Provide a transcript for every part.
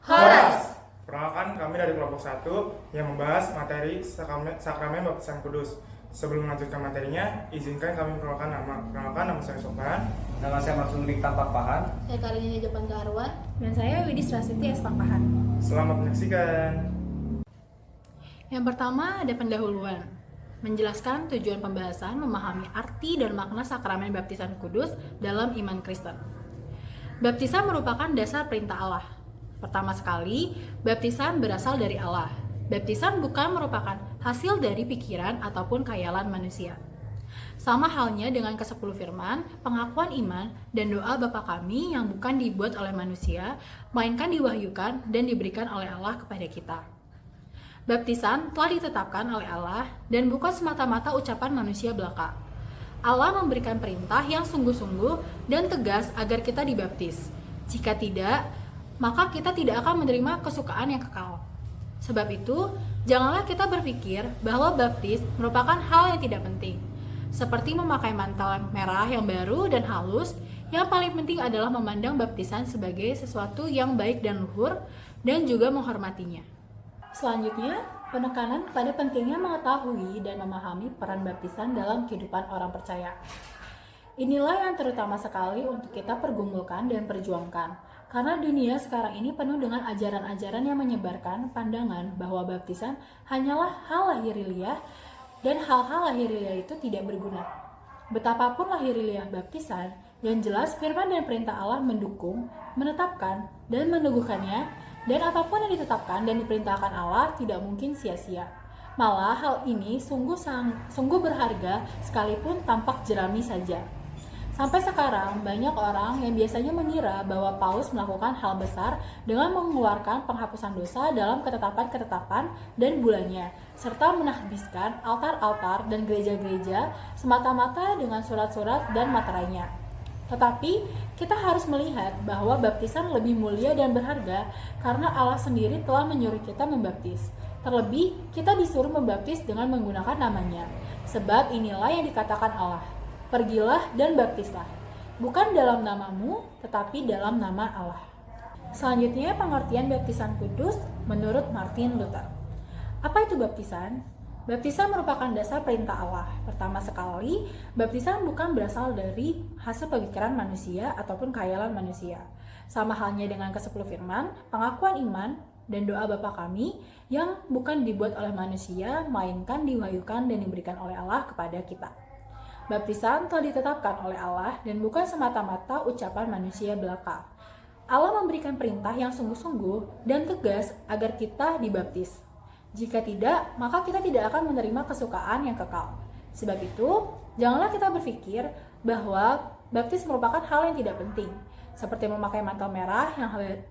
Horas. Perkenalkan, kami dari kelompok 1 yang membahas materi sakramen baptisan kudus. Sebelum melanjutkan materinya, izinkan kami memperkenalkan nama. Perkenalkan, nama saya Sofan. Nama saya Maksudri Tampak Pahan. Saya Karini Japan Garwan. Dan saya Widis Rasiti Espangpahan. Selamat menyaksikan. Yang pertama ada pendahuluan. Menjelaskan tujuan pembahasan memahami arti dan makna sakramen baptisan kudus dalam iman Kristen. Baptisan merupakan dasar perintah Allah. Pertama sekali, baptisan berasal dari Allah. Baptisan bukan merupakan hasil dari pikiran ataupun khayalan manusia. Sama halnya dengan ke-10 firman, pengakuan iman, dan doa Bapa kami yang bukan dibuat oleh manusia, melainkan diwahyukan dan diberikan oleh Allah kepada kita. Baptisan telah ditetapkan oleh Allah dan bukan semata-mata ucapan manusia belaka. Allah memberikan perintah yang sungguh-sungguh dan tegas agar kita dibaptis. Jika tidak, maka kita tidak akan menerima kesukaan yang kekal. Sebab itu, janganlah kita berpikir bahwa baptis merupakan hal yang tidak penting. Seperti memakai mantel merah yang baru dan halus, yang paling penting adalah memandang baptisan sebagai sesuatu yang baik dan luhur dan juga menghormatinya. Selanjutnya, penekanan pada pentingnya mengetahui dan memahami peran baptisan dalam kehidupan orang percaya. Inilah yang terutama sekali untuk kita pergumulkan dan perjuangkan, karena dunia sekarang ini penuh dengan ajaran-ajaran yang menyebarkan pandangan bahwa baptisan hanyalah hal lahiriah dan hal-hal lahiriah itu tidak berguna. Betapapun lahiriah baptisan, yang jelas firman dan perintah Allah mendukung, menetapkan, dan meneguhkannya. Dan apapun yang ditetapkan dan diperintahkan Allah tidak mungkin sia-sia. Malah hal ini sungguh berharga sekalipun tampak jerami saja. Sampai sekarang banyak orang yang biasanya mengira bahwa Paulus melakukan hal besar dengan mengeluarkan penghapusan dosa dalam ketetapan-ketetapan dan bulannya, serta menahbiskan altar-altar dan gereja-gereja semata-mata dengan surat-surat dan materainya. Tetapi kita harus melihat bahwa baptisan lebih mulia dan berharga karena Allah sendiri telah menyuruh kita membaptis. Terlebih, kita disuruh membaptis dengan menggunakan namanya. Sebab inilah yang dikatakan Allah, pergilah dan baptislah. Bukan dalam namamu, tetapi dalam nama Allah. Selanjutnya, pengertian baptisan kudus menurut Martin Luther. Apa itu baptisan? Baptisan merupakan dasar perintah Allah. Pertama sekali, baptisan bukan berasal dari hasil pemikiran manusia ataupun khayalan manusia. Sama halnya dengan ke-10 firman, pengakuan iman, dan doa Bapa kami yang bukan dibuat oleh manusia, melainkan diwahyukan dan diberikan oleh Allah kepada kita. Baptisan telah ditetapkan oleh Allah dan bukan semata-mata ucapan manusia belaka. Allah memberikan perintah yang sungguh-sungguh dan tegas agar kita dibaptis. Jika tidak, maka kita tidak akan menerima kesukaan yang kekal. Sebab itu, janganlah kita berpikir bahwa baptis merupakan hal yang tidak penting. Seperti memakai mantel merah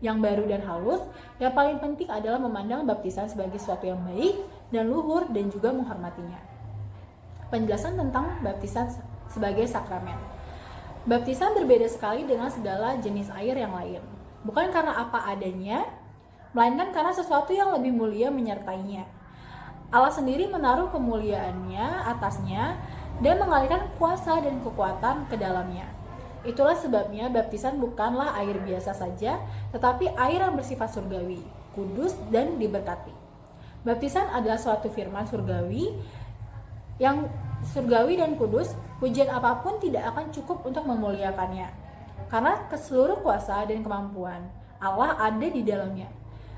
yang baru dan halus, yang paling penting adalah memandang baptisan sebagai sesuatu yang baik dan luhur dan juga menghormatinya. Penjelasan tentang baptisan sebagai sakramen. Baptisan berbeda sekali dengan segala jenis air yang lain. Bukan karena apa adanya, melainkan karena sesuatu yang lebih mulia menyertainya. Allah sendiri menaruh kemuliaannya atasnya dan mengalirkan kuasa dan kekuatan ke dalamnya. Itulah sebabnya baptisan bukanlah air biasa saja, tetapi air yang bersifat surgawi, kudus dan diberkati. Baptisan adalah suatu firman surgawi yang surgawi dan kudus. Pujian apapun tidak akan cukup untuk memuliakannya, karena keseluruh kuasa dan kemampuan Allah ada di dalamnya.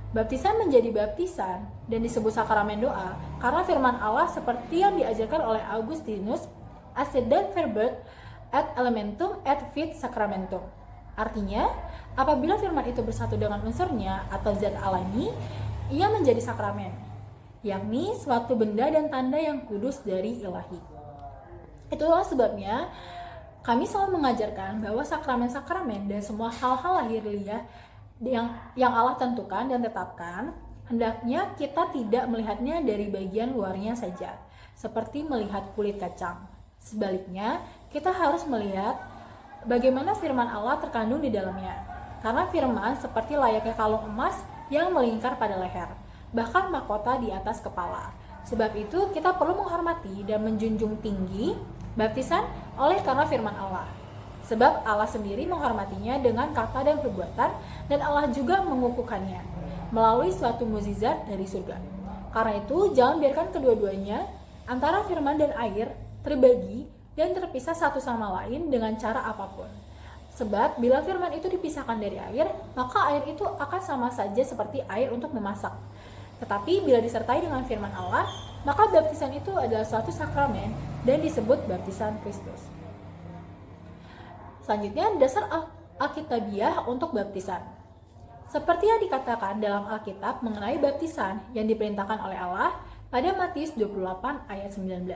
Baptisan menjadi baptisan dan disebut sakramen doa karena firman Allah seperti yang diajarkan oleh Augustinus, "Accedat verbet et elementum et fit sacramentum." Artinya, apabila firman itu bersatu dengan unsurnya atau zat alami, ia menjadi sakramen, yakni suatu benda dan tanda yang kudus dari ilahi. Itulah sebabnya kami selalu mengajarkan bahwa sakramen-sakramen dan semua hal-hal lahiriah yang Allah tentukan dan tetapkan, hendaknya kita tidak melihatnya dari bagian luarnya saja, seperti melihat kulit kacang. Sebaliknya, kita harus melihat bagaimana firman Allah terkandung di dalamnya. Karena firman seperti layaknya kalung emas yang melingkar pada leher, bahkan mahkota di atas kepala. Sebab itu, kita perlu menghormati dan menjunjung tinggi baptisan oleh karena firman Allah. Sebab Allah sendiri menghormatinya dengan kata dan perbuatan, dan Allah juga mengukuhkannya. melalui suatu mukjizat dari surga. Karena itu, jangan biarkan kedua-duanya antara firman dan air terbagi dan terpisah satu sama lain dengan cara apapun. Sebab bila firman itu dipisahkan dari air, maka air itu akan sama saja seperti air untuk memasak. Tetapi bila disertai dengan firman Allah, maka baptisan itu adalah suatu sakramen dan disebut baptisan Kristus. Selanjutnya, dasar Alkitabiah untuk baptisan. Seperti yang dikatakan dalam Alkitab mengenai baptisan yang diperintahkan oleh Allah pada Matius 28 ayat 19.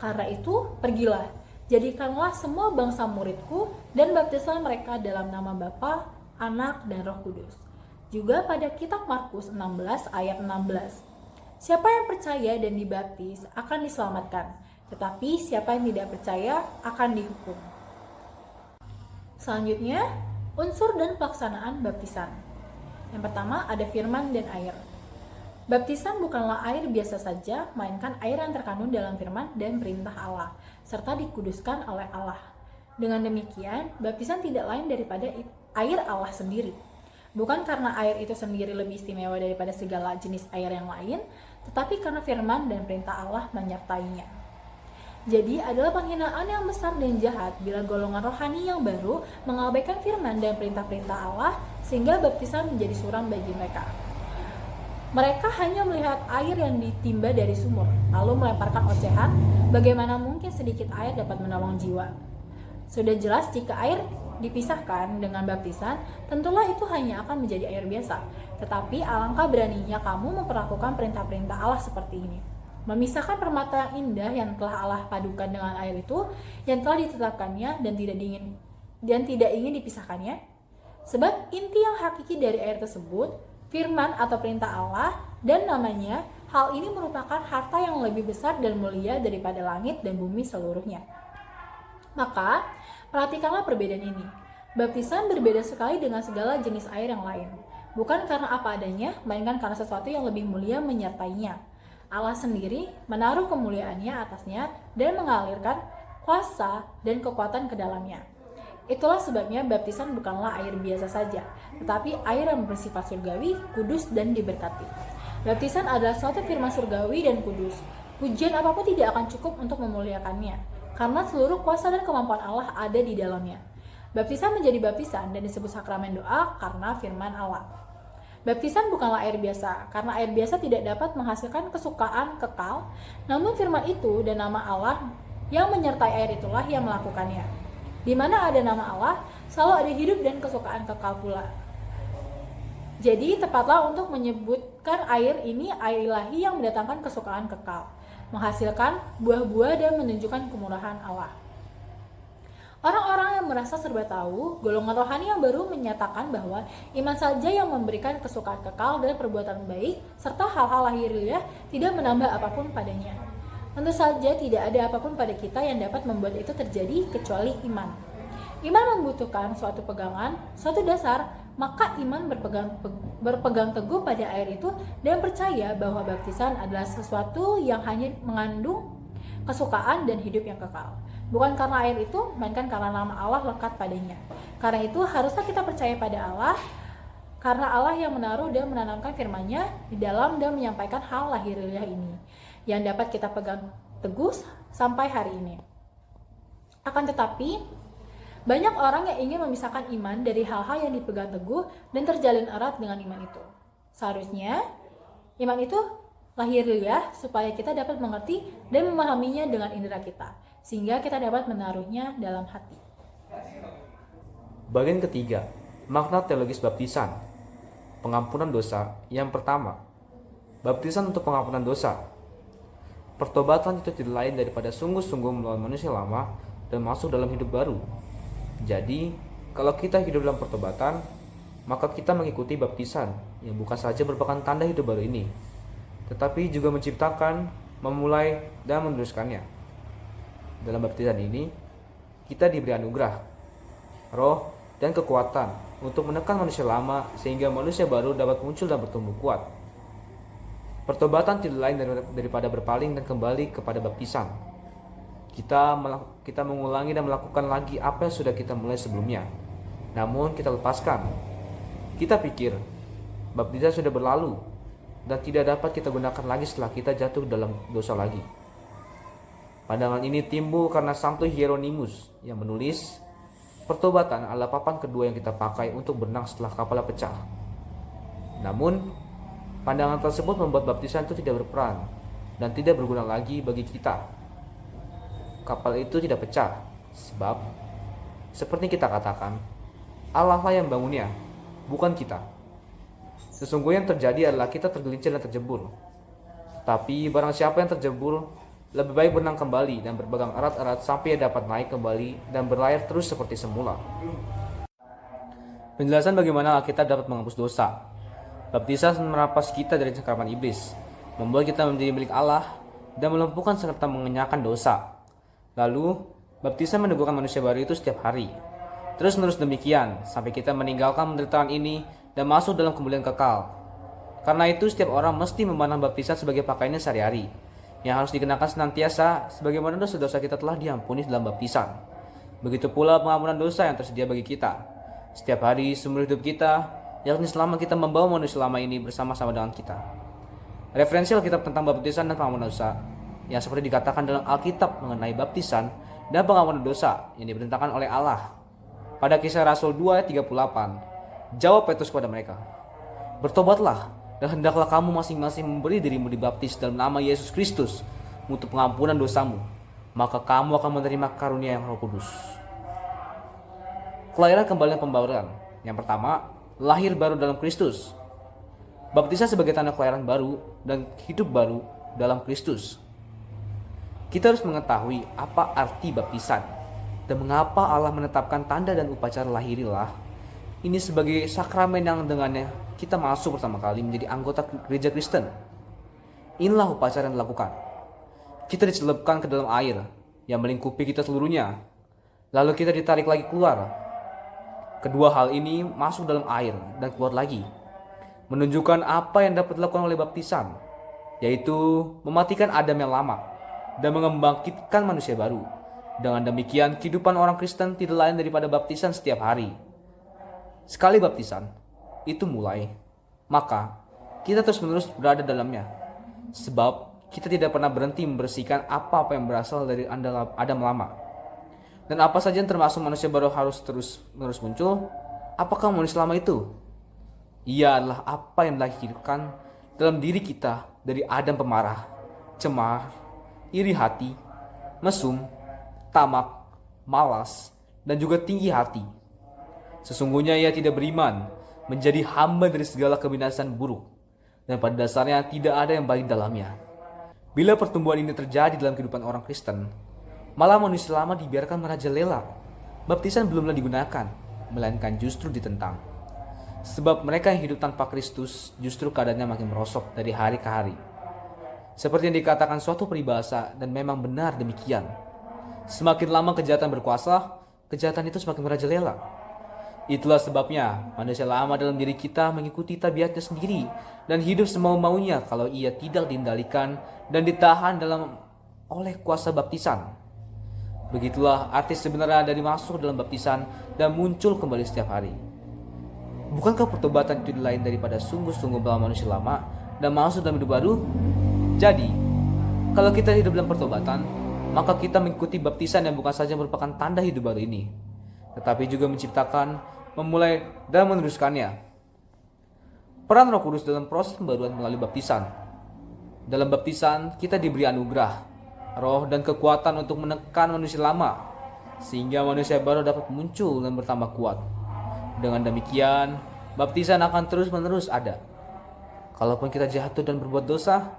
Karena itu, pergilah, jadikanlah semua bangsa muridku dan baptislah mereka dalam nama Bapa, Anak, dan Roh Kudus. Juga pada kitab Markus 16 ayat 16. Siapa yang percaya dan dibaptis akan diselamatkan, tetapi siapa yang tidak percaya akan dihukum. Selanjutnya, unsur dan pelaksanaan baptisan. Yang pertama ada firman dan air. Baptisan bukanlah air biasa saja, melainkan air yang terkandung dalam firman dan perintah Allah, serta dikuduskan oleh Allah. Dengan demikian, baptisan tidak lain daripada air Allah sendiri. Bukan karena air itu sendiri lebih istimewa daripada segala jenis air yang lain, tetapi karena firman dan perintah Allah menyertainya. Jadi adalah penghinaan yang besar dan jahat bila golongan rohani yang baru mengabaikan firman dan perintah-perintah Allah sehingga baptisan menjadi suram bagi mereka. Mereka hanya melihat air yang ditimba dari sumur, lalu melemparkan ocehan, bagaimana mungkin sedikit air dapat menolong jiwa. Sudah jelas jika air dipisahkan dengan baptisan, tentulah itu hanya akan menjadi air biasa. Tetapi alangkah beraninya kamu memperlakukan perintah-perintah Allah seperti ini. Memisahkan permata yang indah yang telah Allah padukan dengan air itu, yang telah ditetapkannya dan tidak ingin dipisahkannya. Sebab inti yang hakiki dari air tersebut, firman atau perintah Allah dan namanya, hal ini merupakan harta yang lebih besar dan mulia daripada langit dan bumi seluruhnya. Maka, perhatikanlah perbedaan ini. Baptisan berbeda sekali dengan segala jenis air yang lain. Bukan karena apa adanya, melainkan karena sesuatu yang lebih mulia menyertainya. Allah sendiri menaruh kemuliaannya atasnya dan mengalirkan kuasa dan kekuatan ke dalamnya. Itulah sebabnya baptisan bukanlah air biasa saja, tetapi air yang bersifat surgawi, kudus, dan diberkati. Baptisan adalah suatu firman surgawi dan kudus. Pujian apapun tidak akan cukup untuk memuliakannya, karena seluruh kuasa dan kemampuan Allah ada di dalamnya. Baptisan menjadi baptisan dan disebut sakramen doa karena firman Allah. Baptisan bukanlah air biasa, karena air biasa tidak dapat menghasilkan kesukaan kekal, namun firman itu dan nama Allah yang menyertai air itulah yang melakukannya. Di mana ada nama Allah, selalu ada hidup dan kesukaan kekal pula. Jadi tepatlah untuk menyebutkan air ini air ilahi yang mendatangkan kesukaan kekal, menghasilkan buah-buah dan menunjukkan kemurahan Allah. Orang-orang yang merasa serba tahu, golongan rohani yang baru menyatakan bahwa iman saja yang memberikan kesukaan kekal dan perbuatan baik, serta hal-hal lahiriah tidak menambah apapun padanya. Tentu saja tidak ada apapun pada kita yang dapat membuat itu terjadi kecuali iman. Iman membutuhkan suatu pegangan, suatu dasar, maka iman berpegang teguh pada air itu dan percaya bahwa baptisan adalah sesuatu yang hanya mengandung kesukaan dan hidup yang kekal. Bukan karena air itu, melainkan karena nama Allah lekat padanya. Karena itu haruslah kita percaya pada Allah, karena Allah yang menaruh dan menanamkan firman-Nya di dalam dan menyampaikan hal lahiriah ini, yang dapat kita pegang teguh sampai hari ini. Akan tetapi, banyak orang yang ingin memisahkan iman dari hal-hal yang dipegang teguh dan terjalin erat dengan iman itu. Seharusnya, iman itu lahiriah supaya kita dapat mengerti dan memahaminya dengan indera kita, sehingga kita dapat menaruhnya dalam hati. Bagian ketiga, makna teologis baptisan. Pengampunan dosa. Yang pertama, baptisan untuk pengampunan dosa. Pertobatan itu tidak lain daripada sungguh-sungguh melawan manusia lama dan masuk dalam hidup baru. Jadi, kalau kita hidup dalam pertobatan, maka kita mengikuti baptisan yang bukan saja merupakan tanda hidup baru ini, tetapi juga menciptakan, memulai, dan meneruskannya. Dalam baptisan ini, kita diberi anugerah, roh, dan kekuatan untuk menekan manusia lama sehingga manusia baru dapat muncul dan bertumbuh kuat. Pertobatan tidak lain daripada berpaling dan kembali kepada baptisan. Kita mengulangi dan melakukan lagi apa yang sudah kita mulai sebelumnya. Namun kita lepaskan. Kita pikir, baptisan sudah berlalu dan tidak dapat kita gunakan lagi setelah kita jatuh dalam dosa lagi. Pandangan ini timbul karena Santo Hieronymus yang menulis, pertobatan adalah papan kedua yang kita pakai untuk berenang setelah kapal pecah. Namun, pandangan tersebut membuat baptisan itu tidak berperan dan tidak berguna lagi bagi kita. Kapal itu tidak pecah, sebab seperti kita katakan, Allah lah yang bangunnya, bukan kita. Sesungguhnya yang terjadi adalah kita tergelincir dan terjebur. Tapi barang siapa yang terjebur, lebih baik berenang kembali dan berpegang erat-erat sampai ia dapat naik kembali dan berlayar terus seperti semula. Penjelasan bagaimana kita dapat menghapus dosa. Baptisan merampas kita dari cengkraman iblis, membuat kita menjadi milik Allah, dan melumpuhkan serta mengenyahkan dosa. Lalu, baptisan meneguhkan manusia baru itu setiap hari. Terus-menerus demikian, sampai kita meninggalkan penderitaan ini dan masuk dalam kemuliaan kekal. Karena itu, setiap orang mesti memandang baptisan sebagai pakaiannya sehari-hari, yang harus dikenakan senantiasa, sebagaimana dosa-dosa kita telah diampuni dalam baptisan. Begitu pula pengampunan dosa yang tersedia bagi kita setiap hari seumur hidup kita, yakni selama kita membawa manusia lama ini bersama-sama dengan kita. Referensi Alkitab tentang baptisan dan pengampunan dosa yang seperti dikatakan dalam Alkitab mengenai baptisan dan pengampunan dosa yang diperintahkan oleh Allah. Pada Kisah Rasul 2 ayat 38, jawab Petrus kepada mereka, bertobatlah dan hendaklah kamu masing-masing memberi dirimu dibaptis dalam nama Yesus Kristus untuk pengampunan dosamu, maka kamu akan menerima karunia yang Roh Kudus. Kelahiran kembali dan pembauran. Yang pertama, lahir baru dalam Kristus. Baptisan sebagai tanda kelahiran baru dan hidup baru dalam Kristus. Kita harus mengetahui apa arti baptisan dan mengapa Allah menetapkan tanda dan upacara lahirilah ini sebagai sakramen yang dengannya kita masuk pertama kali menjadi anggota gereja Kristen. Inilah upacara yang dilakukan. Kita dicelupkan ke dalam air yang melingkupi kita seluruhnya. Lalu kita ditarik lagi keluar. Kedua hal ini masuk dalam air dan keluar lagi, menunjukkan apa yang dapat dilakukan oleh baptisan, yaitu mematikan Adam yang lama dan membangkitkan manusia baru. Dengan demikian, kehidupan orang Kristen tidak lain daripada baptisan setiap hari. Sekali baptisan itu mulai, maka kita terus-menerus berada dalamnya, sebab kita tidak pernah berhenti membersihkan apa-apa yang berasal dari Adam lama. Dan apa saja yang termasuk manusia baru harus terus-menerus muncul. Apakah manusia lama itu? Ia adalah apa yang dilahirkan dalam diri kita dari Adam pemarah, cemar, iri hati, mesum, tamak, malas, dan juga tinggi hati. Sesungguhnya ia tidak beriman, menjadi hamba dari segala kebinasan buruk, dan pada dasarnya tidak ada yang baik dalamnya. Bila pertumbuhan ini terjadi dalam kehidupan orang Kristen, malah manusia lama dibiarkan merajalela. Baptisan belumlah digunakan, melainkan justru ditentang. Sebab mereka yang hidup tanpa Kristus justru keadaannya makin merosot dari hari ke hari. Seperti yang dikatakan suatu peribahasa, dan memang benar demikian. Semakin lama kejahatan berkuasa, kejahatan itu semakin merajalela. Itulah sebabnya manusia lama dalam diri kita mengikuti tabiatnya sendiri dan hidup semau-maunya kalau ia tidak dikendalikan dan ditahan oleh kuasa baptisan. Begitulah arti sebenarnya dari masuk dalam baptisan dan muncul kembali setiap hari. Bukankah pertobatan itu lain daripada sungguh-sungguh melawan manusia lama dan masuk dalam hidup baru? Jadi, kalau kita hidup dalam pertobatan, maka kita mengikuti baptisan yang bukan saja merupakan tanda hidup baru ini, tetapi juga menciptakan, memulai, dan meneruskannya. Peran Roh Kudus dalam proses pembaruan melalui baptisan. Dalam baptisan, kita diberi anugerah, roh dan kekuatan untuk menekan manusia lama, sehingga manusia baru dapat muncul dan bertambah kuat. Dengan demikian, baptisan akan terus-menerus ada. Kalaupun kita jatuh dan berbuat dosa,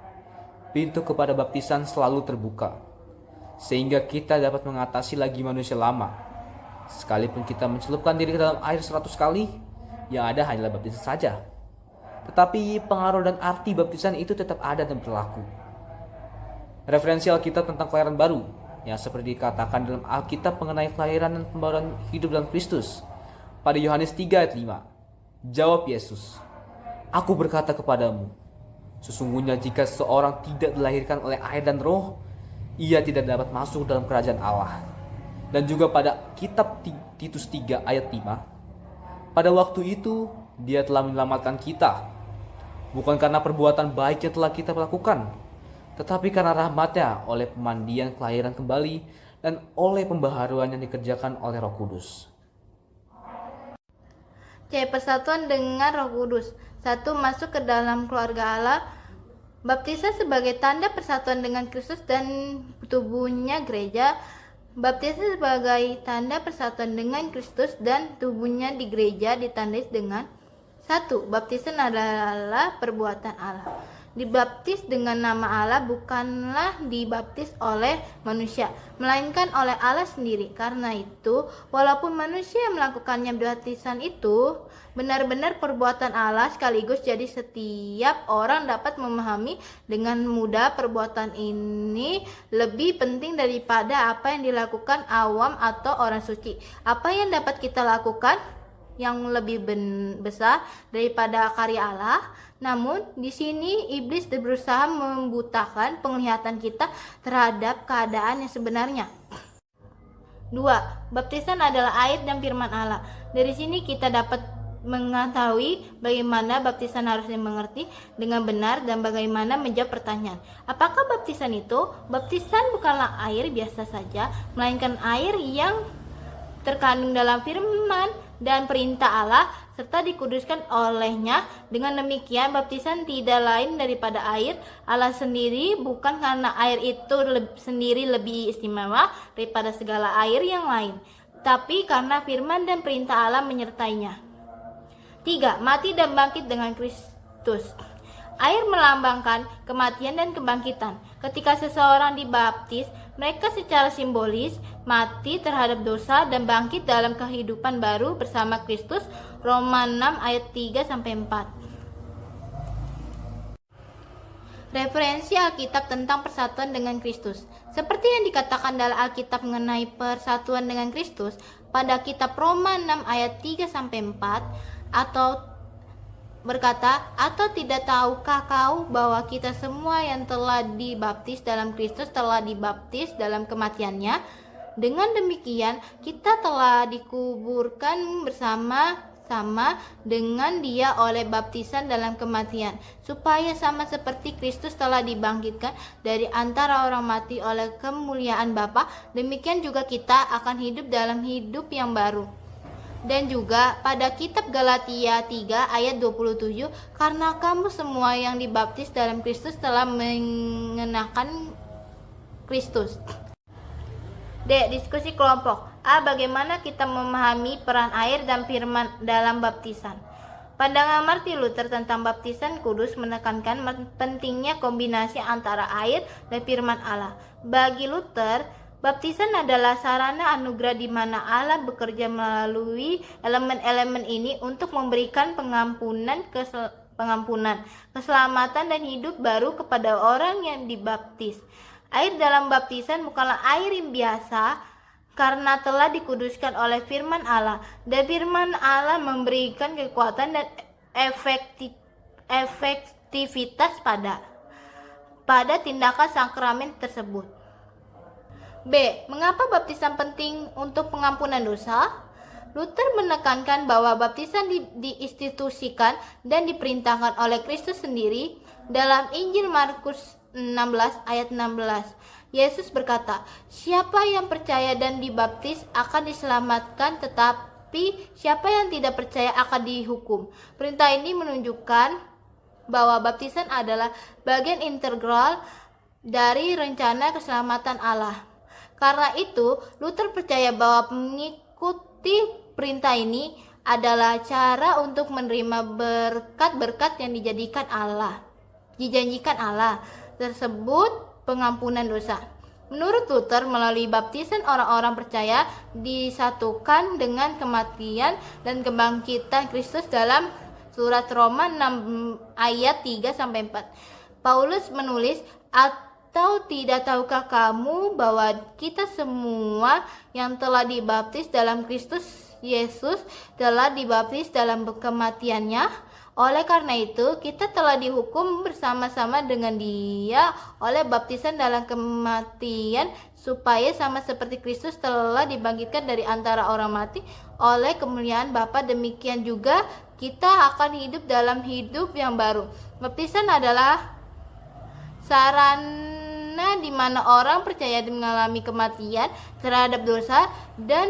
pintu kepada baptisan selalu terbuka, sehingga kita dapat mengatasi lagi manusia lama. Sekalipun kita mencelupkan diri ke dalam air 100 kali, yang ada hanyalah baptisan saja. Tetapi pengaruh dan arti baptisan itu tetap ada dan berlaku. Referensi Alkitab tentang kelahiran baru, yang seperti dikatakan dalam Alkitab mengenai kelahiran dan pembaruan hidup dalam Kristus. Pada Yohanes 3 ayat 5, jawab Yesus, "Aku berkata kepadamu, sesungguhnya jika seorang tidak dilahirkan oleh air dan roh, ia tidak dapat masuk dalam kerajaan Allah." Dan juga pada kitab Titus 3 ayat 5, pada waktu itu dia telah menyelamatkan kita bukan karena perbuatan baik yang telah kita lakukan, tetapi karena rahmat-Nya oleh pemandian kelahiran kembali dan oleh pembaharuan yang dikerjakan oleh Roh Kudus. C. Persatuan dengan Roh Kudus. 1. Masuk ke dalam keluarga Allah. Baptisan sebagai tanda persatuan dengan Kristus dan tubuhnya gereja. Baptisan sebagai tanda persatuan dengan Kristus dan tubuhnya di gereja ditandai dengan 1. Baptisan adalah perbuatan Allah. Dibaptis dengan nama Allah bukanlah dibaptis oleh manusia, melainkan oleh Allah sendiri. Karena itu, walaupun manusia yang melakukannya baptisan itu benar-benar perbuatan Allah sekaligus, jadi setiap orang dapat memahami dengan mudah perbuatan ini lebih penting daripada apa yang dilakukan awam atau orang suci. Apa yang dapat kita lakukan yang lebih besar daripada karya Allah. Namun di sini iblis berusaha membutakan penglihatan kita terhadap keadaan yang sebenarnya. 2. Baptisan adalah air dan firman Allah. Dari sini kita dapat mengetahui bagaimana baptisan harus dimengerti dengan benar dan bagaimana menjawab pertanyaan. Apakah baptisan itu? Baptisan bukanlah air biasa saja, melainkan air yang terkandung dalam firman dan perintah Allah serta dikuduskan olehnya. Dengan demikian baptisan tidak lain daripada air Allah sendiri, bukan karena air itu sendiri lebih istimewa daripada segala air yang lain, tapi karena firman dan perintah Allah menyertainya. 3. Mati dan bangkit dengan Kristus. Air melambangkan kematian dan kebangkitan. Ketika seseorang dibaptis, mereka secara simbolis mati terhadap dosa dan bangkit dalam kehidupan baru bersama Kristus. Roma 6 ayat 3-4. Referensi Alkitab tentang persatuan dengan Kristus. Seperti yang dikatakan dalam Alkitab mengenai persatuan dengan Kristus pada kitab Roma 6 ayat 3-4, atau berkata, atau tidak tahukah kau bahwa kita semua yang telah dibaptis dalam Kristus telah dibaptis dalam kematiannya? Dengan demikian kita telah dikuburkan bersama-sama dengan Dia oleh baptisan dalam kematian, supaya sama seperti Kristus telah dibangkitkan dari antara orang mati oleh kemuliaan Bapa, demikian juga kita akan hidup dalam hidup yang baru. Dan juga pada kitab Galatia 3 ayat 27, karena kamu semua yang dibaptis dalam Kristus telah mengenakan Kristus. D. Diskusi kelompok. A. Bagaimana kita memahami peran air dan firman dalam baptisan? Pandangan Martin Luther tentang baptisan kudus menekankan pentingnya kombinasi antara air dan firman Allah. Bagi Luther, baptisan adalah sarana anugerah di mana Allah bekerja melalui elemen-elemen ini untuk memberikan pengampunan, keselamatan dan hidup baru kepada orang yang dibaptis. Air dalam baptisan bukanlah air yang biasa karena telah dikuduskan oleh firman Allah, dan firman Allah memberikan kekuatan dan efektivitas pada tindakan sakramen tersebut. B. Mengapa baptisan penting untuk pengampunan dosa? Luther menekankan bahwa baptisan diinstitusikan dan diperintahkan oleh Kristus sendiri. Dalam Injil Markus 16 ayat 16, Yesus berkata, siapa yang percaya dan dibaptis akan diselamatkan, tetapi siapa yang tidak percaya akan dihukum. Perintah ini menunjukkan bahwa baptisan adalah bagian integral dari rencana keselamatan Allah. Karena itu, Luther percaya bahwa mengikuti perintah ini adalah cara untuk menerima berkat-berkat yang dijanjikan Allah tersebut, pengampunan dosa. Menurut Luther, melalui baptisan orang-orang percaya disatukan dengan kematian dan kebangkitan Kristus dalam surat Roma 6 ayat 3-4. Paulus menulis, atau tidak tahukah kamu bahwa kita semua yang telah dibaptis dalam Kristus Yesus telah dibaptis dalam kematiannya? Oleh karena itu, kita telah dihukum bersama-sama dengan Dia oleh baptisan dalam kematian, supaya sama seperti Kristus telah dibangkitkan dari antara orang mati oleh kemuliaan Bapa, demikian juga kita akan hidup dalam hidup yang baru. Baptisan adalah sarana di mana orang percaya mengalami kematian terhadap dosa dan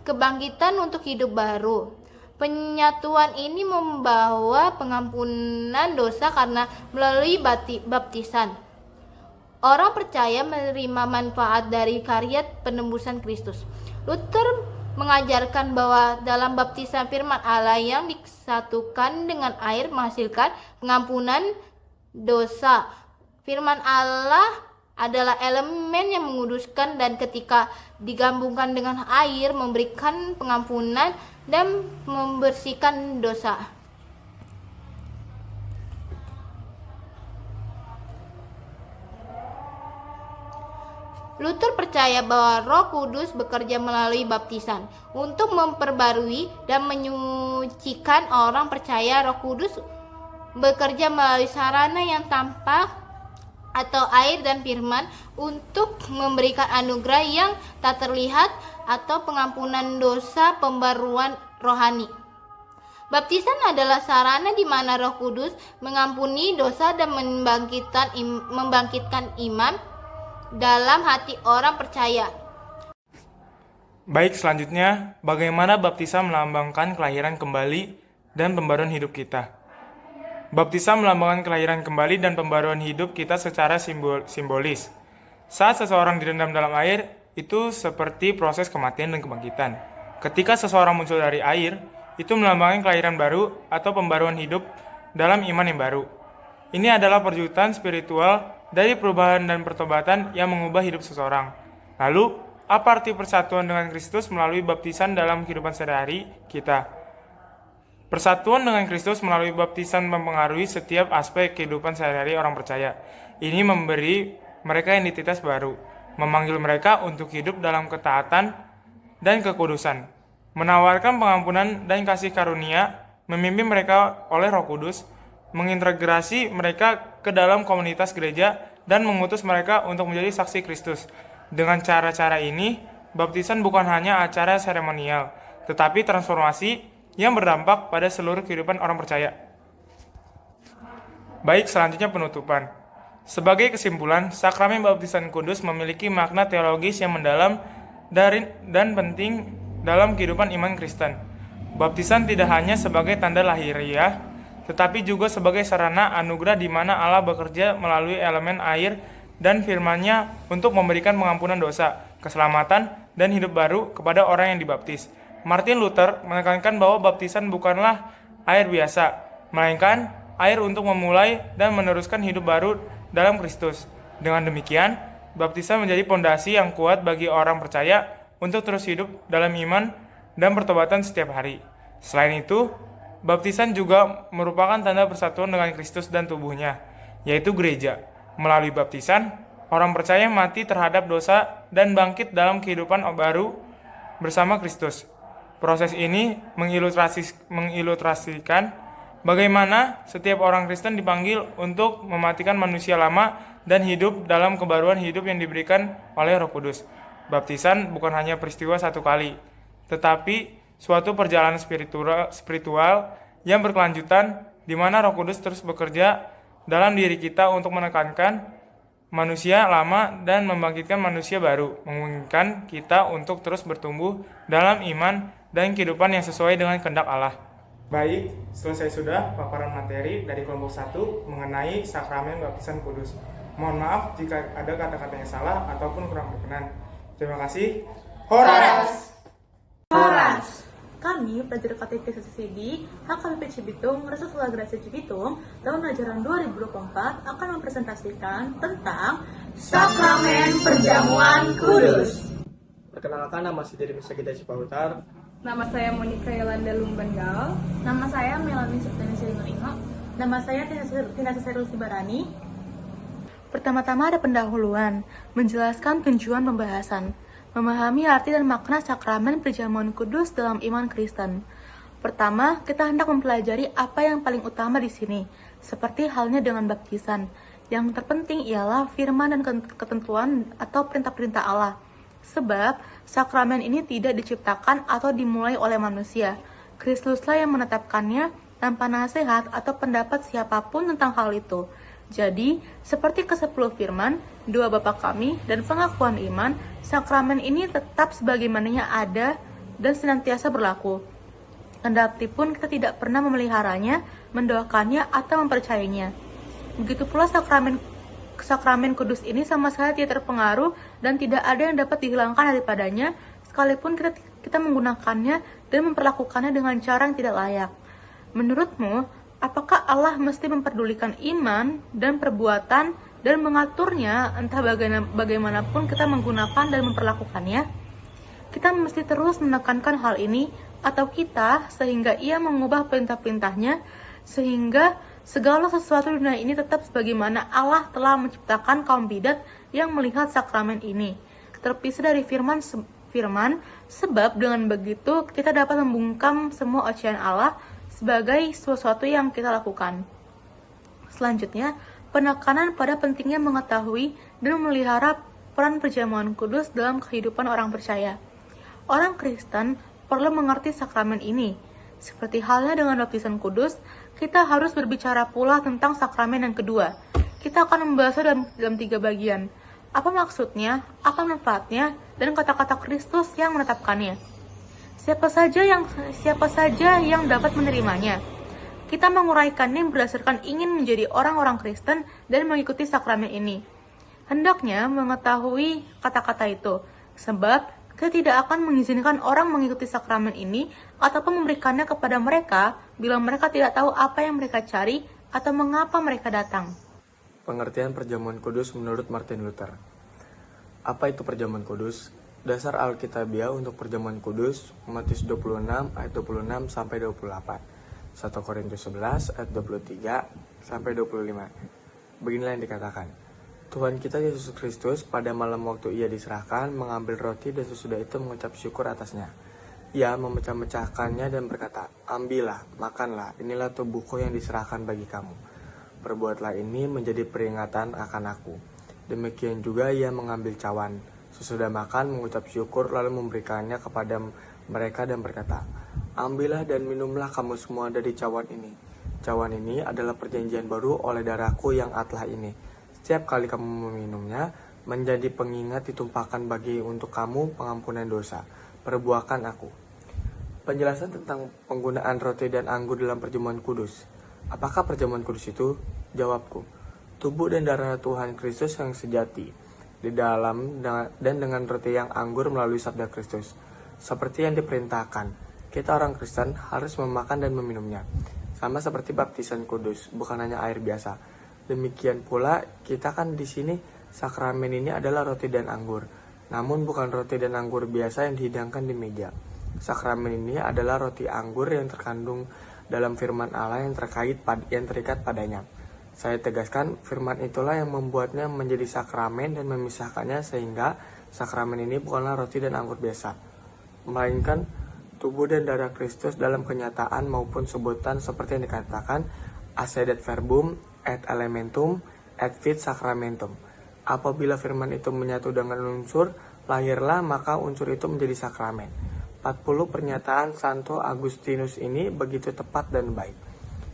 kebangkitan untuk hidup baru. Penyatuan ini membawa pengampunan dosa karena melalui baptisan. Orang percaya menerima manfaat dari karya penembusan Kristus. Luther mengajarkan bahwa dalam baptisan firman Allah yang disatukan dengan air menghasilkan pengampunan dosa. Firman Allah adalah elemen yang menguduskan dan ketika digabungkan dengan air memberikan pengampunan dan membersihkan dosa. Luther percaya bahwa Roh Kudus bekerja melalui baptisan untuk memperbarui dan menyucikan orang percaya. Roh Kudus bekerja melalui sarana yang tampak atau air dan firman untuk memberikan anugerah yang tak terlihat atau pengampunan dosa, pembaruan rohani. Baptisan adalah sarana di mana Roh Kudus mengampuni dosa dan membangkitkan iman dalam hati orang percaya. Baik, selanjutnya, bagaimana baptisan melambangkan kelahiran kembali dan pembaruan hidup kita? Baptisan melambangkan kelahiran kembali dan pembaruan hidup kita secara simbolis. Saat seseorang direndam dalam air, itu seperti proses kematian dan kebangkitan. Ketika seseorang muncul dari air, itu melambangkan kelahiran baru atau pembaruan hidup dalam iman yang baru. Ini adalah perwujudan spiritual dari perubahan dan pertobatan yang mengubah hidup seseorang. Lalu, apa arti persatuan dengan Kristus melalui baptisan dalam kehidupan sehari-hari kita? Persatuan dengan Kristus melalui baptisan mempengaruhi setiap aspek kehidupan sehari-hari orang percaya. Ini memberi mereka identitas baru, memanggil mereka untuk hidup dalam ketaatan dan kekudusan, menawarkan pengampunan dan kasih karunia, memimpin mereka oleh Roh Kudus, mengintegrasi mereka ke dalam komunitas gereja, dan mengutus mereka untuk menjadi saksi Kristus. Dengan cara-cara ini, baptisan bukan hanya acara seremonial, tetapi transformasi yang berdampak pada seluruh kehidupan orang percaya. Baik, selanjutnya penutupan. Sebagai kesimpulan, sakramen baptisan kudus memiliki makna teologis yang mendalam dan penting dalam kehidupan iman Kristen. Baptisan tidak hanya sebagai tanda lahiriah, tetapi juga sebagai sarana anugerah di mana Allah bekerja melalui elemen air dan firman-Nya untuk memberikan pengampunan dosa, keselamatan, dan hidup baru kepada orang yang dibaptis. Martin Luther menekankan bahwa baptisan bukanlah air biasa, melainkan air untuk memulai dan meneruskan hidup baru dalam Kristus. Dengan demikian, baptisan menjadi pondasi yang kuat bagi orang percaya untuk terus hidup dalam iman dan pertobatan setiap hari. Selain itu, baptisan juga merupakan tanda persatuan dengan Kristus dan tubuhnya, yaitu gereja. Melalui baptisan, orang percaya mati terhadap dosa dan bangkit dalam kehidupan baru bersama Kristus. Proses ini mengilustrasikan bagaimana setiap orang Kristen dipanggil untuk mematikan manusia lama dan hidup dalam kebaruan hidup yang diberikan oleh Roh Kudus. Baptisan bukan hanya peristiwa satu kali, tetapi suatu perjalanan spiritual yang berkelanjutan di mana Roh Kudus terus bekerja dalam diri kita untuk menekankan manusia lama dan membangkitkan manusia baru, memungkinkan kita untuk terus bertumbuh dalam iman dan kehidupan yang sesuai dengan kehendak Allah. Baik, selesai sudah paparan materi dari kelompok 1 mengenai sakramen baptisan kudus. Mohon maaf jika ada kata-kata yang salah ataupun kurang berkenan. Terima kasih. Horas! Kami, pelajar katekisme CCD, HKBP Cibitung, Resus Lagrasi Cibitung, tahun ajaran 2024 akan mempresentasikan tentang Sakramen Perjamuan Kudus. Perkenalkan, nama saya Diri Misagida Cipahutar. Nama saya Monika Yolanda Lumbenggal. Nama saya Melani Septiani Siringo. Nama saya Tina Sesirul Sibarani. Pertama-tama ada pendahuluan, menjelaskan tujuan pembahasan, memahami arti dan makna sakramen perjamuan kudus dalam iman Kristen. Pertama, kita hendak mempelajari apa yang paling utama di sini, seperti halnya dengan baptisan. Yang terpenting ialah firman dan ketentuan atau perintah-perintah Allah. Sebab, sakramen ini tidak diciptakan atau dimulai oleh manusia. Kristuslah yang menetapkannya tanpa nasihat atau pendapat siapapun tentang hal itu. Jadi, seperti ke-10 firman, doa Bapa kami, dan pengakuan iman, sakramen ini tetap sebagaimananya ada dan senantiasa berlaku. Kendati pun kita tidak pernah memeliharanya, mendoakannya, atau mempercayainya. Begitu pula sakramen kudus ini sama sekali tidak terpengaruh dan tidak ada yang dapat dihilangkan daripadanya, sekalipun kita menggunakannya dan memperlakukannya dengan cara yang tidak layak. Menurutmu, apakah Allah mesti memperdulikan iman dan perbuatan dan mengaturnya entah bagaimanapun kita menggunakan dan memperlakukannya? Kita mesti terus menekankan hal ini atau kita sehingga ia mengubah perintah-perintahnya sehingga segala sesuatu di dunia ini tetap sebagaimana Allah telah menciptakan kaum bidat yang melihat sakramen ini, terpisah dari firman, sebab dengan begitu kita dapat membungkam semua ocehan Allah sebagai sesuatu yang kita lakukan. Selanjutnya, penekanan pada pentingnya mengetahui dan memelihara peran perjamuan kudus dalam kehidupan orang percaya. Orang Kristen perlu mengerti sakramen ini. Seperti halnya dengan baptisan kudus, kita harus berbicara pula tentang sakramen yang kedua. Kita akan membahasnya dalam 3 bagian. Apa maksudnya, apa manfaatnya, dan kata-kata Kristus yang menetapkannya. Siapa saja yang dapat menerimanya. Kita menguraikannya berdasarkan ingin menjadi orang-orang Kristen dan mengikuti sakramen ini. Hendaknya mengetahui kata-kata itu, sebab kita tidak akan mengizinkan orang mengikuti sakramen ini ataupun memberikannya kepada mereka bila mereka tidak tahu apa yang mereka cari atau mengapa mereka datang. Pengertian perjamuan kudus menurut Martin Luther. Apa itu perjamuan kudus? Dasar Alkitabiah untuk perjamuan kudus, Matius 26 ayat 26 sampai 28, 1 Korintus 11 ayat 23 sampai 25. Beginilah yang dikatakan. Tuhan kita Yesus Kristus pada malam waktu ia diserahkan mengambil roti dan sesudah itu mengucap syukur atasnya. Ia memecah-mecahkannya dan berkata, "Ambillah, makanlah, inilah tubuhku yang diserahkan bagi kamu. Perbuatlah ini menjadi peringatan akan aku." Demikian juga ia mengambil cawan. Sesudah makan mengucap syukur lalu memberikannya kepada mereka dan berkata, "Ambillah dan minumlah kamu semua dari cawan ini. Cawan ini adalah perjanjian baru oleh darahku yang atlah ini. Setiap kali kamu meminumnya, menjadi pengingat ditumpahkan untuk kamu pengampunan dosa. Perbuakan aku." Penjelasan tentang penggunaan roti dan anggur dalam perjamuan kudus. Apakah perjamuan kudus itu? Jawabku, tubuh dan darah Tuhan Kristus yang sejati, di dalam dan dengan roti yang anggur melalui sabda Kristus. Seperti yang diperintahkan, kita orang Kristen harus memakan dan meminumnya. Sama seperti baptisan kudus, bukan hanya air biasa. Demikian pula kita kan di sini sakramen ini adalah roti dan anggur. Namun bukan roti dan anggur biasa yang dihidangkan di meja. Sakramen ini adalah roti anggur yang terkandung dalam firman Allah yang terikat padanya. Saya tegaskan, firman itulah yang membuatnya menjadi sakramen dan memisahkannya sehingga sakramen ini bukanlah roti dan anggur biasa, melainkan tubuh dan darah Kristus dalam kenyataan maupun sebutan seperti yang dikatakan accedat verbum et elementum et fit sacramentum. Apabila firman itu menyatu dengan unsur, lahirlah maka unsur itu menjadi sakramen. 40 pernyataan Santo Agustinus ini begitu tepat dan baik,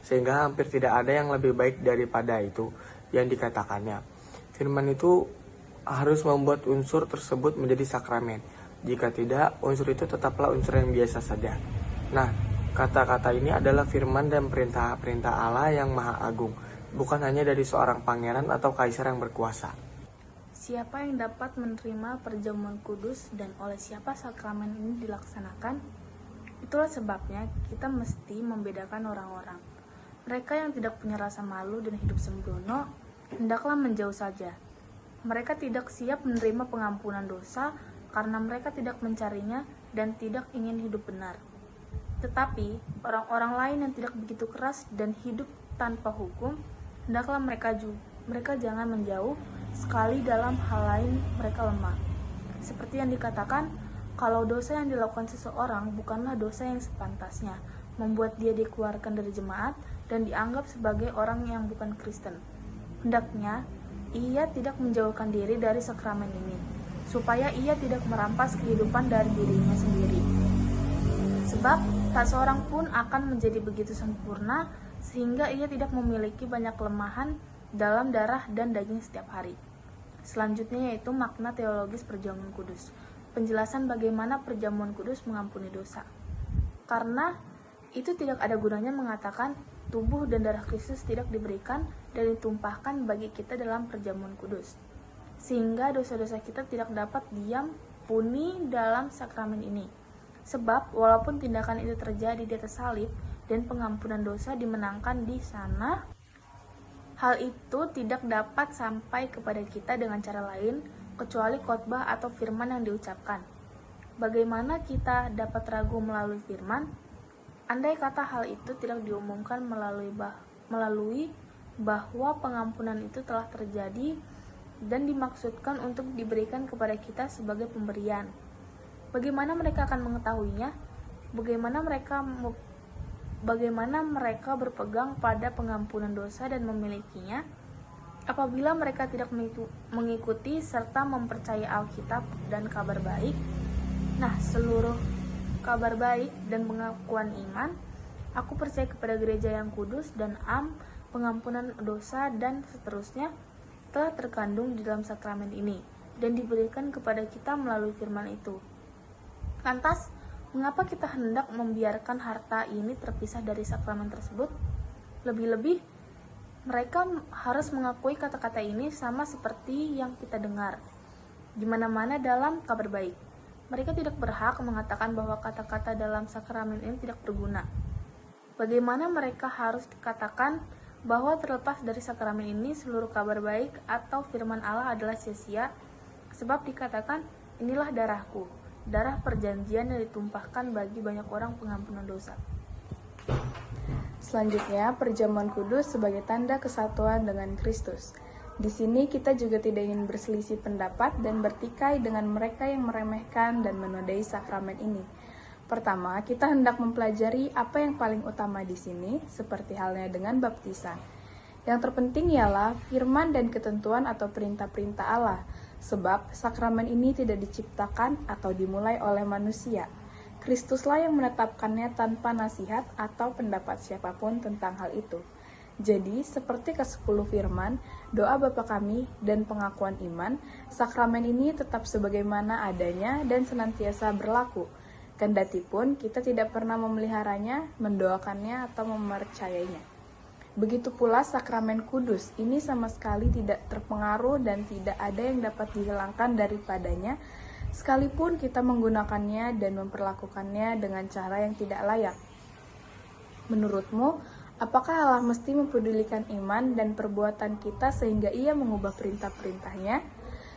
sehingga hampir tidak ada yang lebih baik daripada itu yang dikatakannya. Firman itu harus membuat unsur tersebut menjadi sakramen. Jika tidak, unsur itu tetaplah unsur yang biasa saja. Nah, kata-kata ini adalah firman dan perintah-perintah Allah yang maha agung, bukan hanya dari seorang pangeran atau kaisar yang berkuasa. Siapa yang dapat menerima perjamuan kudus dan oleh siapa sakramen ini dilaksanakan? Itulah sebabnya kita mesti membedakan orang-orang. Mereka yang tidak punya rasa malu dan hidup sembrono, hendaklah menjauh saja. Mereka tidak siap menerima pengampunan dosa karena mereka tidak mencarinya dan tidak ingin hidup benar. Tetapi orang-orang lain yang tidak begitu keras dan hidup tanpa hukum, hendaklah mereka jangan menjauh, sekali dalam hal lain mereka lemah. Seperti yang dikatakan, kalau dosa yang dilakukan seseorang bukanlah dosa yang sepantasnya, membuat dia dikeluarkan dari jemaat dan dianggap sebagai orang yang bukan Kristen. Hendaknya ia tidak menjauhkan diri dari sakramen ini, supaya ia tidak merampas kehidupan dari dirinya sendiri. Sebab tak seorang pun akan menjadi begitu sempurna sehingga ia tidak memiliki banyak kelemahan dalam darah dan daging setiap hari. Selanjutnya yaitu makna teologis perjamuan kudus. Penjelasan bagaimana perjamuan kudus mengampuni dosa. Karena itu tidak ada gunanya mengatakan tubuh dan darah Kristus tidak diberikan dan ditumpahkan bagi kita dalam perjamuan kudus, sehingga dosa-dosa kita tidak dapat diampuni dalam sakramen ini. Sebab walaupun tindakan itu terjadi di atas salib dan pengampunan dosa dimenangkan di sana, hal itu tidak dapat sampai kepada kita dengan cara lain kecuali khotbah atau firman yang diucapkan. Bagaimana kita dapat ragu melalui firman? Andai kata hal itu tidak diumumkan melalui bahwa pengampunan itu telah terjadi dan dimaksudkan untuk diberikan kepada kita sebagai pemberian. Bagaimana mereka akan mengetahuinya? Bagaimana mereka berpegang pada pengampunan dosa dan memilikinya apabila mereka tidak mengikuti serta mempercayai Alkitab dan kabar baik? Nah, seluruh kabar baik dan pengakuan iman, aku percaya kepada gereja yang kudus dan pengampunan dosa dan seterusnya telah terkandung di dalam sakramen ini dan diberikan kepada kita melalui firman itu. Lantas, mengapa kita hendak membiarkan harta ini terpisah dari sakramen tersebut? Lebih-lebih, mereka harus mengakui kata-kata ini sama seperti yang kita dengar di mana-mana dalam kabar baik. Mereka tidak berhak mengatakan bahwa kata-kata dalam sakramen ini tidak berguna. Bagaimana mereka harus dikatakan bahwa terlepas dari sakramen ini seluruh kabar baik atau firman Allah adalah sia-sia, sebab dikatakan, inilah darahku, darah perjanjian yang ditumpahkan bagi banyak orang pengampunan dosa. Selanjutnya, perjamuan kudus sebagai tanda kesatuan dengan Kristus. Di sini kita juga tidak ingin berselisih pendapat dan bertikai dengan mereka yang meremehkan dan menodai sakramen ini. Pertama, kita hendak mempelajari apa yang paling utama di sini, seperti halnya dengan baptisan. Yang terpenting ialah firman dan ketentuan atau perintah-perintah Allah, sebab sakramen ini tidak diciptakan atau dimulai oleh manusia. Kristuslah yang menetapkannya tanpa nasihat atau pendapat siapapun tentang hal itu. Jadi, seperti ke-10 firman, doa Bapa kami, dan pengakuan iman, sakramen ini tetap sebagaimana adanya dan senantiasa berlaku. Kendatipun kita tidak pernah memeliharanya, mendoakannya, atau mempercayainya. Begitu pula sakramen kudus, ini sama sekali tidak terpengaruh dan tidak ada yang dapat dihilangkan daripadanya, sekalipun kita menggunakannya dan memperlakukannya dengan cara yang tidak layak. Menurutmu, apakah Allah mesti mempedulikan iman dan perbuatan kita sehingga ia mengubah perintah-perintahnya?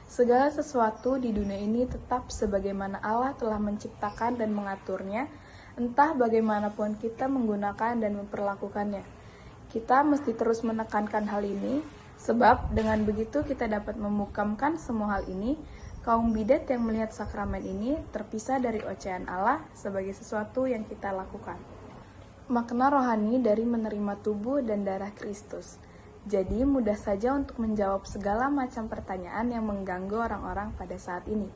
Segala sesuatu di dunia ini tetap sebagaimana Allah telah menciptakan dan mengaturnya, entah bagaimanapun kita menggunakan dan memperlakukannya. Kita mesti terus menekankan hal ini, sebab dengan begitu kita dapat memukamkan semua hal ini. Kaum bidat yang melihat sakramen ini terpisah dari ocehan Allah sebagai sesuatu yang kita lakukan. Makna rohani dari menerima tubuh dan darah Kristus. Jadi mudah saja untuk menjawab segala macam pertanyaan yang mengganggu orang-orang pada saat ini.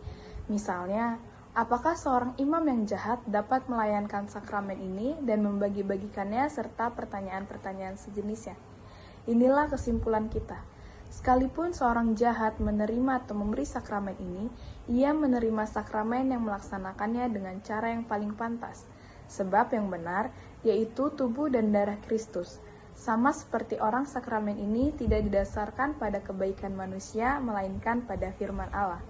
Misalnya, apakah seorang imam yang jahat dapat melayankan sakramen ini dan membagi-bagikannya serta pertanyaan-pertanyaan sejenisnya? Inilah kesimpulan kita. Sekalipun seorang jahat menerima atau memberi sakramen ini, ia menerima sakramen yang melaksanakannya dengan cara yang paling pantas. Sebab yang benar, yaitu tubuh dan darah Kristus. Sama seperti orang, sakramen ini tidak didasarkan pada kebaikan manusia, melainkan pada firman Allah.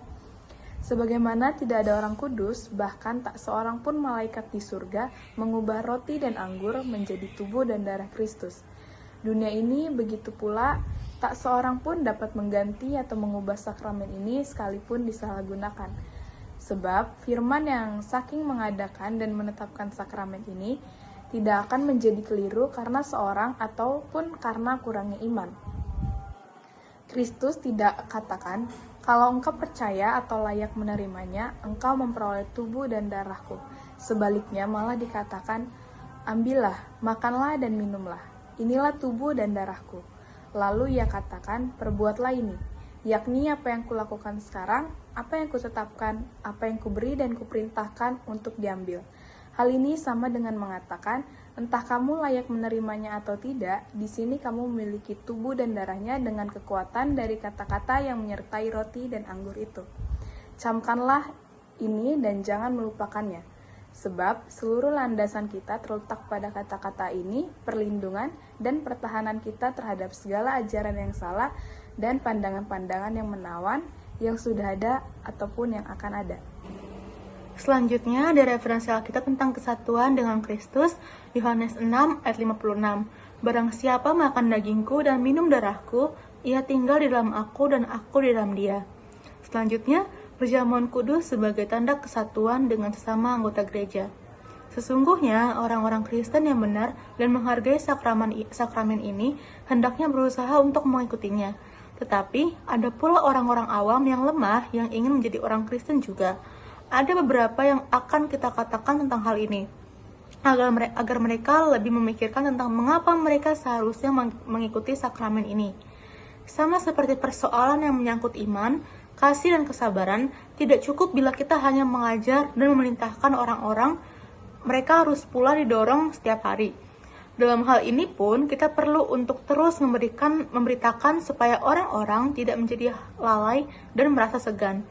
Sebagaimana tidak ada orang kudus, bahkan tak seorang pun malaikat di surga mengubah roti dan anggur menjadi tubuh dan darah Kristus. Dunia ini begitu pula, tak seorang pun dapat mengganti atau mengubah sakramen ini sekalipun disalahgunakan. Sebab firman yang saking mengadakan dan menetapkan sakramen ini tidak akan menjadi keliru karena seorang ataupun karena kurangnya iman. Kristus tidak katakan, kalau engkau percaya atau layak menerimanya, engkau memperoleh tubuh dan darahku. Sebaliknya malah dikatakan, ambillah, makanlah dan minumlah. Inilah tubuh dan darahku. Lalu ia katakan, perbuatlah ini, yakni apa yang kulakukan sekarang, apa yang kutetapkan, apa yang kuberi dan kuperintahkan untuk diambil. Hal ini sama dengan mengatakan, entah kamu layak menerimanya atau tidak, di sini kamu memiliki tubuh dan darahnya dengan kekuatan dari kata-kata yang menyertai roti dan anggur itu. Camkanlah ini dan jangan melupakannya. Sebab seluruh landasan kita terletak pada kata-kata ini, perlindungan dan pertahanan kita terhadap segala ajaran yang salah dan pandangan-pandangan yang menawan, yang sudah ada ataupun yang akan ada. Selanjutnya ada referensi Alkitab tentang kesatuan dengan Kristus, Yohanes 6 ayat 56. Barang siapa makan dagingku dan minum darahku, ia tinggal di dalam aku dan aku di dalam dia. Selanjutnya, perjamuan kudus sebagai tanda kesatuan dengan sesama anggota gereja. Sesungguhnya orang-orang Kristen yang benar dan menghargai sakramen ini hendaknya berusaha untuk mengikutinya. Tetapi ada pula orang-orang awam yang lemah yang ingin menjadi orang Kristen juga. Ada beberapa yang akan kita katakan tentang hal ini, agar mereka lebih memikirkan tentang mengapa mereka seharusnya mengikuti sakramen ini. Sama seperti persoalan yang menyangkut iman, kasih dan kesabaran, tidak cukup bila kita hanya mengajar dan memerintahkan orang-orang, mereka harus pula didorong setiap hari. Dalam hal ini pun, kita perlu untuk terus memberitakan supaya orang-orang tidak menjadi lalai dan merasa segan.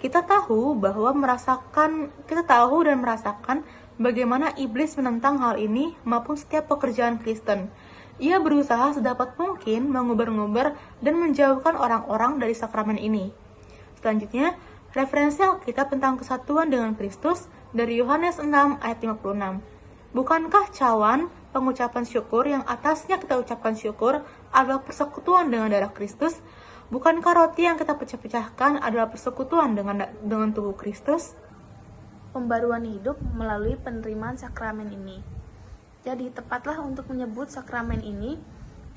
Kita tahu dan merasakan bagaimana iblis menentang hal ini maupun setiap pekerjaan Kristen. Ia berusaha sedapat mungkin mengubur-ngubur dan menjauhkan orang-orang dari sakramen ini. Selanjutnya, referensi Alkitab tentang kesatuan dengan Kristus dari Yohanes 6 ayat 56. Bukankah cawan pengucapan syukur yang atasnya kita ucapkan syukur adalah persekutuan dengan darah Kristus? Bukankah roti yang kita pecah-pecahkan adalah persekutuan dengan tubuh Kristus? Pembaruan hidup melalui penerimaan sakramen ini. Jadi tepatlah untuk menyebut sakramen ini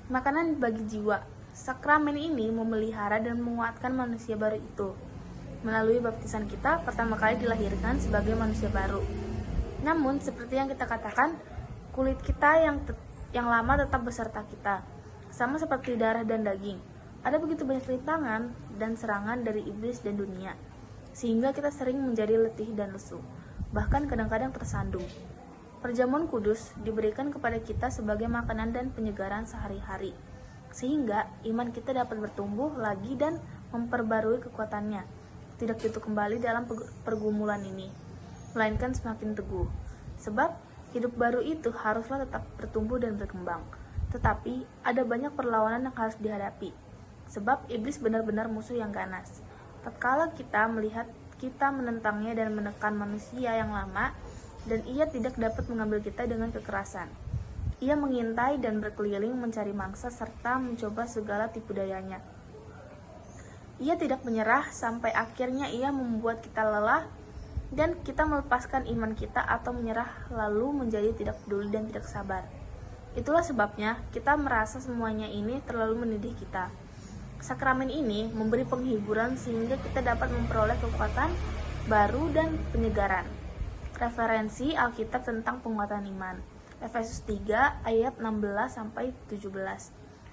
makanan bagi jiwa. Sakramen ini memelihara dan menguatkan manusia baru itu. Melalui baptisan kita pertama kali dilahirkan sebagai manusia baru. Namun seperti yang kita katakan, kulit kita yang lama tetap beserta kita, sama seperti darah dan daging. Ada begitu banyak rintangan dan serangan dari iblis dan dunia, sehingga kita sering menjadi letih dan lesu, bahkan kadang-kadang tersandung. Perjamuan kudus diberikan kepada kita sebagai makanan dan penyegaran sehari-hari, sehingga iman kita dapat bertumbuh lagi dan memperbarui kekuatannya, tidak jatuh kembali dalam pergumulan ini, melainkan semakin teguh. Sebab hidup baru itu haruslah tetap bertumbuh dan berkembang, tetapi ada banyak perlawanan yang harus dihadapi. Sebab iblis benar-benar musuh yang ganas. Tatkala kita melihat kita menentangnya dan menekan manusia yang lama, dan ia tidak dapat mengambil kita dengan kekerasan. Ia mengintai dan berkeliling mencari mangsa serta mencoba segala tipu dayanya. Ia tidak menyerah sampai akhirnya ia membuat kita lelah dan kita melepaskan iman kita atau menyerah lalu menjadi tidak peduli dan tidak sabar. Itulah sebabnya kita merasa semuanya ini terlalu menidih kita. Sakramen ini memberi penghiburan sehingga kita dapat memperoleh kekuatan baru dan penyegaran. Referensi Alkitab tentang penguatan iman. Efesus 3 ayat 16-17.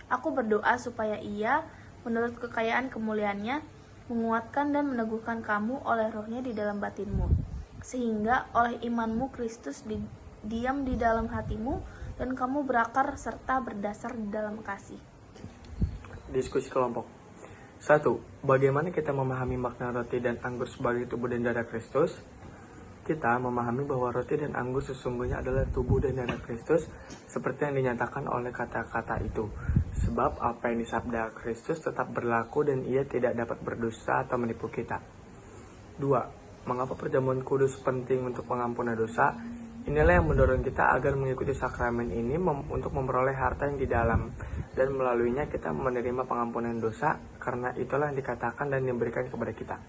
Aku berdoa supaya Ia, menurut kekayaan kemuliaannya, menguatkan dan meneguhkan kamu oleh rohnya di dalam batinmu, sehingga oleh imanmu Kristus diam di dalam hatimu, dan kamu berakar serta berdasar di dalam kasih. Diskusi kelompok. 1. Bagaimana kita memahami makna roti dan anggur sebagai tubuh dan darah Kristus? Kita memahami bahwa roti dan anggur sesungguhnya adalah tubuh dan darah Kristus seperti yang dinyatakan oleh kata-kata itu. Sebab apa yang disabda Kristus tetap berlaku dan ia tidak dapat berdosa atau menipu kita. 2. Mengapa perjamuan kudus penting untuk pengampunan dosa? Inilah yang mendorong kita agar mengikuti sakramen ini untuk memperoleh harta yang di dalam, dan melaluinya kita menerima pengampunan dosa, karena itulah yang dikatakan dan diberikan kepada kita.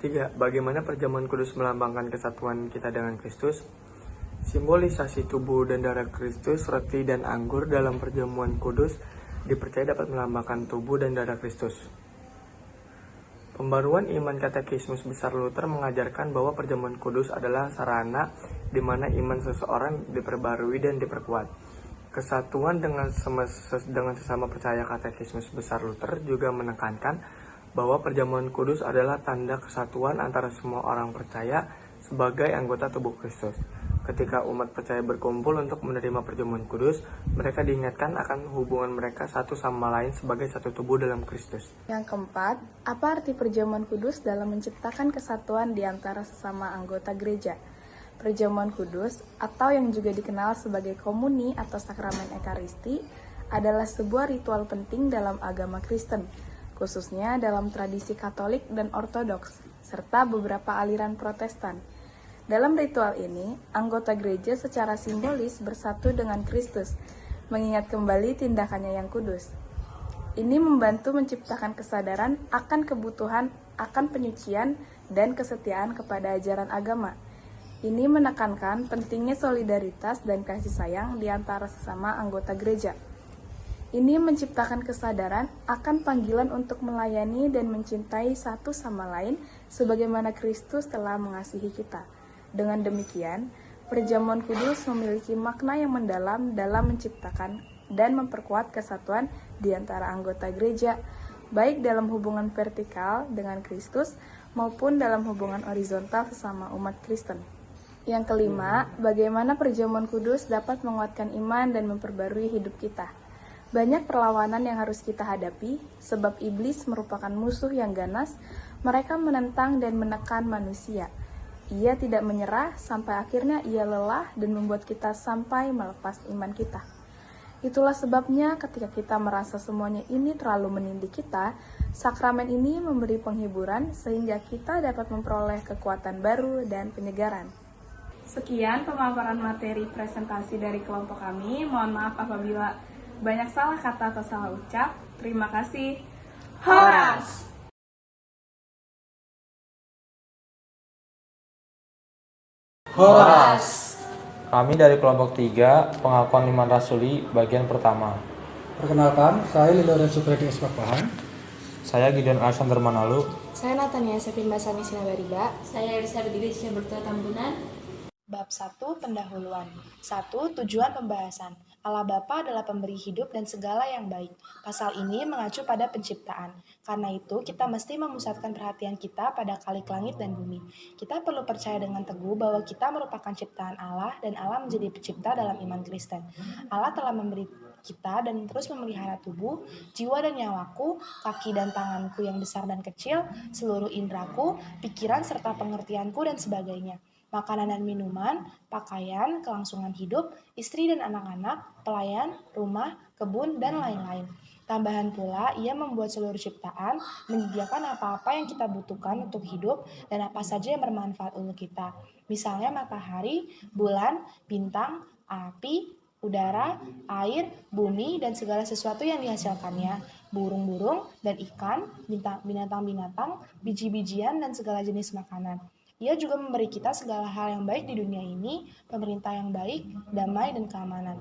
3. Bagaimana perjamuan kudus melambangkan kesatuan kita dengan Kristus? Simbolisasi tubuh dan darah Kristus, roti dan anggur dalam perjamuan kudus dipercaya dapat melambangkan tubuh dan darah Kristus. Pembaruan iman Katekismus Besar Luther mengajarkan bahwa perjamuan kudus adalah sarana di mana iman seseorang diperbarui dan diperkuat. Kesatuan dengan sesama percaya Katekismus Besar Luther juga menekankan bahwa perjamuan kudus adalah tanda kesatuan antara semua orang percaya sebagai anggota tubuh Kristus. Ketika umat percaya berkumpul untuk menerima perjamuan kudus, mereka diingatkan akan hubungan mereka satu sama lain sebagai satu tubuh dalam Kristus. Yang keempat, apa arti perjamuan kudus dalam menciptakan kesatuan di antara sesama anggota gereja? Perjamuan kudus, atau yang juga dikenal sebagai komuni atau sakramen ekaristi, adalah sebuah ritual penting dalam agama Kristen, khususnya dalam tradisi Katolik dan Ortodoks, serta beberapa aliran Protestan. Dalam ritual ini, anggota gereja secara simbolis bersatu dengan Kristus, mengingat kembali tindakannya yang kudus. Ini membantu menciptakan kesadaran akan kebutuhan akan penyucian dan kesetiaan kepada ajaran agama. Ini menekankan pentingnya solidaritas dan kasih sayang di antara sesama anggota gereja. Ini menciptakan kesadaran akan panggilan untuk melayani dan mencintai satu sama lain sebagaimana Kristus telah mengasihi kita. Dengan demikian, perjamuan kudus memiliki makna yang mendalam dalam menciptakan dan memperkuat kesatuan di antara anggota gereja, baik dalam hubungan vertikal dengan Kristus maupun dalam hubungan horizontal sesama umat Kristen. Yang kelima, bagaimana perjamuan kudus dapat menguatkan iman dan memperbarui hidup kita. Banyak perlawanan yang harus kita hadapi, sebab iblis merupakan musuh yang ganas. Mereka menentang dan menekan manusia. Ia tidak menyerah sampai akhirnya ia lelah dan membuat kita sampai melepas iman kita. Itulah sebabnya ketika kita merasa semuanya ini terlalu menindih kita, sakramen ini memberi penghiburan sehingga kita dapat memperoleh kekuatan baru dan penyegaran. Sekian pemaparan materi presentasi dari kelompok kami. Mohon maaf apabila banyak salah kata atau salah ucap. Terima kasih. Horas! Kami dari kelompok 3, pengakuan iman rasuli, bagian pertama. Perkenalkan, saya Liloren Supredi Espapahan. Saya Gideon Alexander Manalu. Saya Natania Sevin Basani Sinabariba. Saya Elizabeth Idrisya Bertua Tambunan. Bab 1 Pendahuluan. 1. Tujuan pembahasan. Allah Bapa adalah pemberi hidup dan segala yang baik. Pasal ini mengacu pada penciptaan. Karena itu, kita mesti memusatkan perhatian kita pada Khalik langit dan bumi. Kita perlu percaya dengan teguh bahwa kita merupakan ciptaan Allah dan Allah menjadi pencipta dalam iman Kristen. Allah telah memberi kita dan terus memelihara tubuh, jiwa dan nyawaku, kaki dan tanganku yang besar dan kecil, seluruh indraku, pikiran serta pengertianku dan sebagainya. Makanan dan minuman, pakaian, kelangsungan hidup, istri dan anak-anak, pelayan, rumah, kebun, dan lain-lain. Tambahan pula, ia membuat seluruh ciptaan, menyediakan apa-apa yang kita butuhkan untuk hidup dan apa saja yang bermanfaat untuk kita. Misalnya matahari, bulan, bintang, api, udara, air, bumi, dan segala sesuatu yang dihasilkannya, burung-burung dan ikan, binatang-binatang, biji-bijian, dan segala jenis makanan. Ia juga memberi kita segala hal yang baik di dunia ini, pemerintah yang baik, damai, dan keamanan.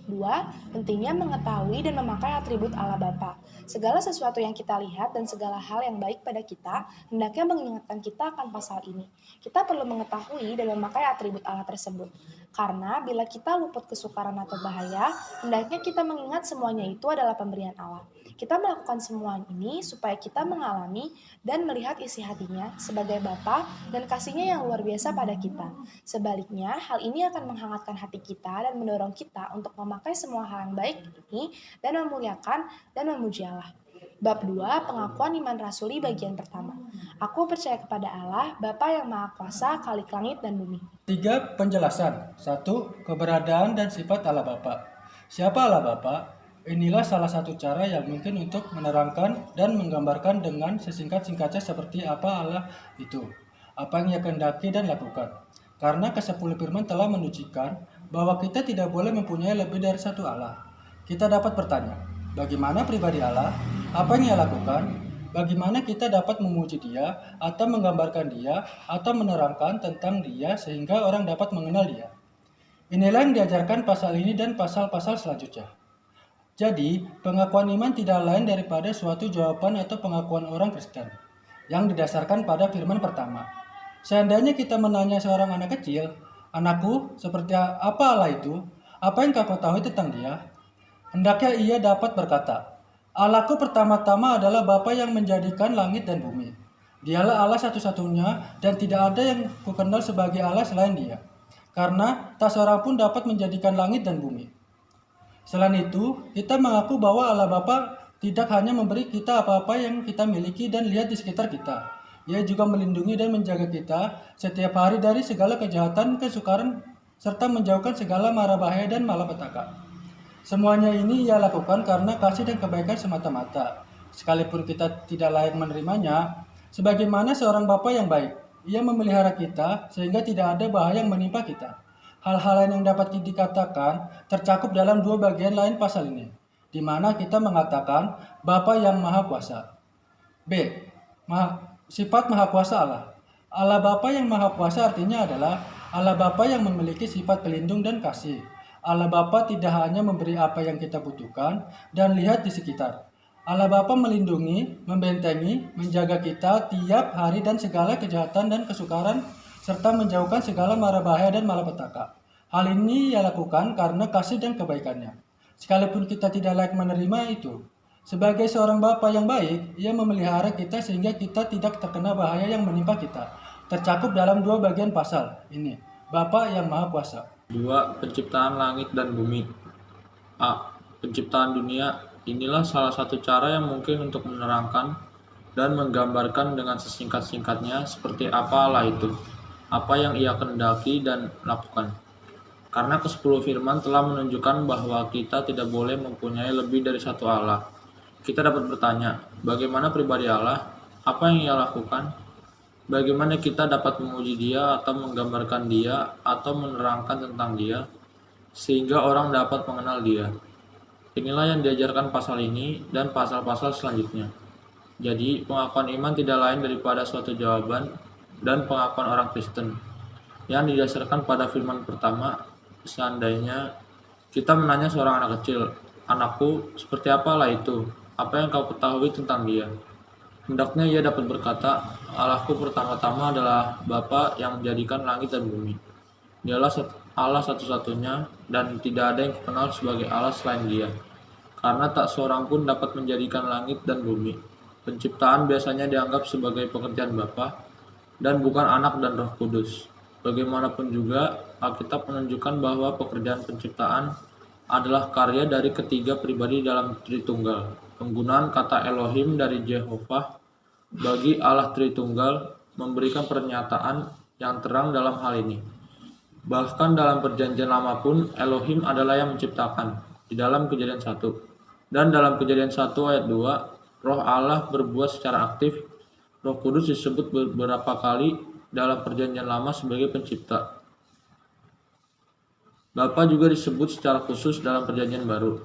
2. Pentingnya mengetahui dan memakai atribut Allah Bapa. Segala sesuatu yang kita lihat dan segala hal yang baik pada kita, hendaknya mengingatkan kita akan pasal ini. Kita perlu mengetahui dan memakai atribut Allah tersebut. Karena bila kita luput kesukaran atau bahaya, hendaknya kita mengingat semuanya itu adalah pemberian Allah. Kita melakukan semua ini supaya kita mengalami dan melihat isi hatinya sebagai Bapa dan kasihnya yang luar biasa pada kita. Sebaliknya, hal ini akan menghangatkan hati kita dan mendorong kita untuk memakai semua hal yang baik ini dan memuliakan dan memuji Allah. Bab 2, pengakuan iman rasuli bagian pertama. Aku percaya kepada Allah, Bapa yang Maha Kuasa, Khalik langit dan bumi. 3. Penjelasan. 1. Keberadaan dan sifat Allah Bapa. Siapa Allah Bapa? Inilah salah satu cara yang mungkin untuk menerangkan dan menggambarkan dengan sesingkat-singkatnya seperti apa Allah itu, apa yang ia kehendaki dan lakukan. Karena ke-10 firman telah menunjukkan bahwa kita tidak boleh mempunyai lebih dari satu Allah. Kita dapat bertanya, bagaimana pribadi Allah, apa yang ia lakukan, bagaimana kita dapat memuji Dia atau menggambarkan Dia atau menerangkan tentang Dia sehingga orang dapat mengenal Dia. Inilah yang diajarkan pasal ini dan pasal-pasal selanjutnya. Jadi, pengakuan iman tidak lain daripada suatu jawaban atau pengakuan orang Kristen yang didasarkan pada firman pertama. Seandainya kita menanya seorang anak kecil, "Anakku, seperti apa Allah itu? Apa yang kau ketahui tentang Dia?" Hendaknya ia dapat berkata, "Allahku pertama-tama adalah Bapa yang menjadikan langit dan bumi. Dialah Allah satu-satunya dan tidak ada yang kukenal sebagai Allah selain Dia. karena tak seorang pun dapat menjadikan langit dan bumi. Selain itu, kita mengaku bahwa Allah Bapa tidak hanya memberi kita apa-apa yang kita miliki dan lihat di sekitar kita. Ia juga melindungi dan menjaga kita setiap hari dari segala kejahatan, kesukaran, serta menjauhkan segala mara bahaya dan malapetaka. Semuanya ini Ia lakukan karena kasih dan kebaikan semata-mata. Sekalipun kita tidak layak menerimanya, sebagaimana seorang Bapa yang baik, Ia memelihara kita sehingga tidak ada bahaya yang menimpa kita. Hal-hal lain yang dapat dikatakan tercakup dalam dua bagian lain pasal ini, di mana kita mengatakan Bapa yang Maha Kuasa. B. Sifat Maha Kuasa Allah. Allah Bapa yang Maha Kuasa artinya adalah Allah Bapa yang memiliki sifat pelindung dan kasih. Allah Bapa tidak hanya memberi apa yang kita butuhkan dan lihat di sekitar. Allah Bapa melindungi, membentengi, menjaga kita tiap hari dan segala kejahatan dan kesukaran, serta menjauhkan segala mara bahaya dan malapetaka. Hal ini Ia lakukan karena kasih dan kebaikannya. Sekalipun kita tidak layak menerima itu, sebagai seorang Bapa yang baik, Ia memelihara kita sehingga kita tidak terkena bahaya yang menimpa kita. Tercakup dalam dua bagian pasal ini, Bapa yang Maha Kuasa. 2. Penciptaan langit dan bumi. A. Penciptaan dunia. Inilah salah satu cara yang mungkin untuk menerangkan dan menggambarkan dengan sesingkat-singkatnya seperti apa Allah itu, apa yang Ia kehendaki dan lakukan. Karena ke-10 firman telah menunjukkan bahwa kita tidak boleh mempunyai lebih dari satu Allah. Kita dapat bertanya, bagaimana pribadi Allah? Apa yang Ia lakukan? Bagaimana kita dapat memuji Dia atau menggambarkan Dia atau menerangkan tentang Dia sehingga orang dapat mengenal Dia? Inilah yang diajarkan pasal ini dan pasal-pasal selanjutnya. Jadi, pengakuan iman tidak lain daripada suatu jawaban dan pengakuan orang Kristen yang didasarkan pada firman pertama. Seandainya kita menanya seorang anak kecil, "Anakku, seperti apa Allah itu? Apa yang kau ketahui tentang Dia?" Hendaknya ia dapat berkata, "Allahku pertama-tama adalah Bapa yang menjadikan langit dan bumi. Dialah Allah satu-satunya dan tidak ada yang dikenal sebagai Allah selain Dia. Karena tak seorang pun dapat menjadikan langit dan bumi. Penciptaan biasanya dianggap sebagai pekerjaan Bapa dan bukan Anak dan Roh Kudus. Bagaimanapun juga, Alkitab menunjukkan bahwa pekerjaan penciptaan adalah karya dari ketiga pribadi dalam Tritunggal. Penggunaan kata Elohim dari Jehovah bagi Allah Tritunggal memberikan pernyataan yang terang dalam hal ini. Bahkan dalam Perjanjian Lama pun Elohim adalah yang menciptakan di dalam Kejadian 1. Dan dalam Kejadian 1 ayat 2, Roh Allah berbuat secara aktif. Roh Kudus disebut beberapa kali dalam Perjanjian Lama sebagai pencipta. Bapa juga disebut secara khusus dalam Perjanjian Baru.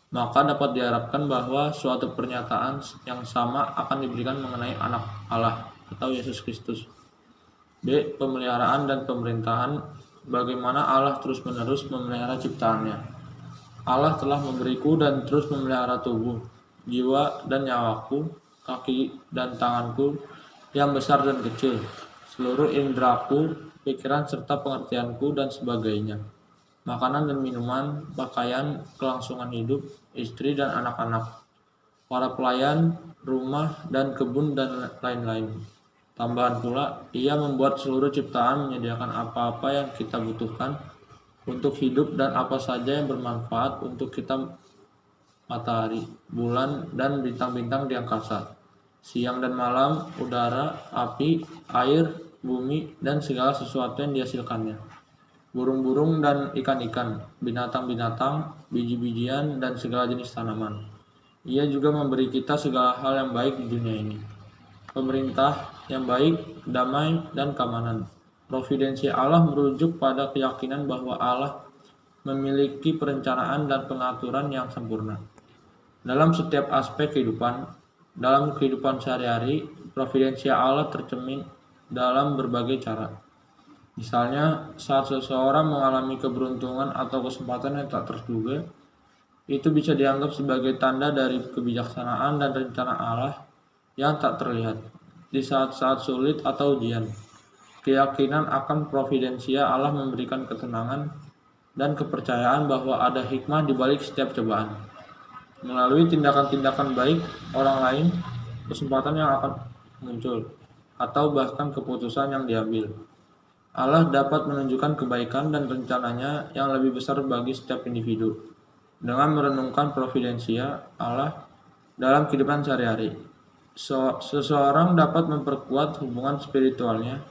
Maka dapat diharapkan bahwa suatu pernyataan yang sama akan diberikan mengenai Anak Allah atau Yesus Kristus. B. Pemeliharaan dan pemerintahan. Bagaimana Allah terus-menerus memelihara ciptaannya. Allah telah memberiku dan terus memelihara tubuh, jiwa dan nyawaku, kaki dan tanganku, yang besar dan kecil, seluruh indraku, pikiran serta pengertianku dan sebagainya. Makanan dan minuman, pakaian, kelangsungan hidup, istri dan anak-anak, para pelayan, rumah dan kebun dan lain-lain. Tambahan pula, Ia membuat seluruh ciptaan menyediakan apa-apa yang kita butuhkan untuk hidup dan apa saja yang bermanfaat untuk kita, matahari, bulan, dan bintang-bintang di angkasa, siang dan malam, udara, api, air, bumi, dan segala sesuatu yang dihasilkannya, burung-burung dan ikan-ikan, binatang-binatang, biji-bijian, dan segala jenis tanaman. Ia juga memberi kita segala hal yang baik di dunia ini. Pemerintah yang baik, damai, dan keamanan. Providensi Allah merujuk pada keyakinan bahwa Allah memiliki perencanaan dan pengaturan yang sempurna. Dalam setiap aspek kehidupan, dalam kehidupan sehari-hari, providensi Allah tercermin dalam berbagai cara. Misalnya, saat seseorang mengalami keberuntungan atau kesempatan yang tak terduga, itu bisa dianggap sebagai tanda dari kebijaksanaan dan rencana Allah yang tak terlihat. Di saat-saat sulit atau ujian, keyakinan akan providensia Allah memberikan ketenangan dan kepercayaan bahwa ada hikmah di balik setiap cobaan. Melalui tindakan-tindakan baik orang lain, kesempatan yang akan muncul, atau bahkan keputusan yang diambil. Allah dapat menunjukkan kebaikan dan rencananya yang lebih besar bagi setiap individu dengan merenungkan providensia Allah dalam kehidupan sehari-hari. Seseorang dapat memperkuat hubungan spiritualnya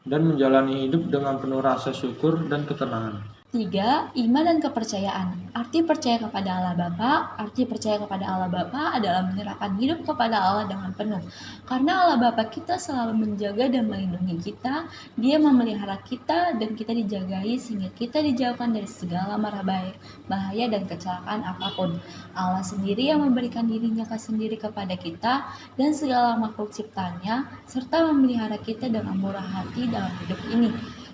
dan menjalani hidup dengan penuh rasa syukur dan ketenangan. 3. Iman dan kepercayaan. Arti percaya kepada Allah Bapa. Arti percaya kepada Allah Bapa adalah menyerahkan hidup kepada Allah dengan penuh. Karena Allah Bapa kita selalu menjaga dan melindungi kita, Dia memelihara kita dan kita dijagai sehingga kita dijauhkan dari segala mara bahaya dan kecelakaan apapun. Allah sendiri yang memberikan dirinya sendiri kepada kita dan segala makhluk ciptaannya, serta memelihara kita dengan murah hati dalam hidup ini.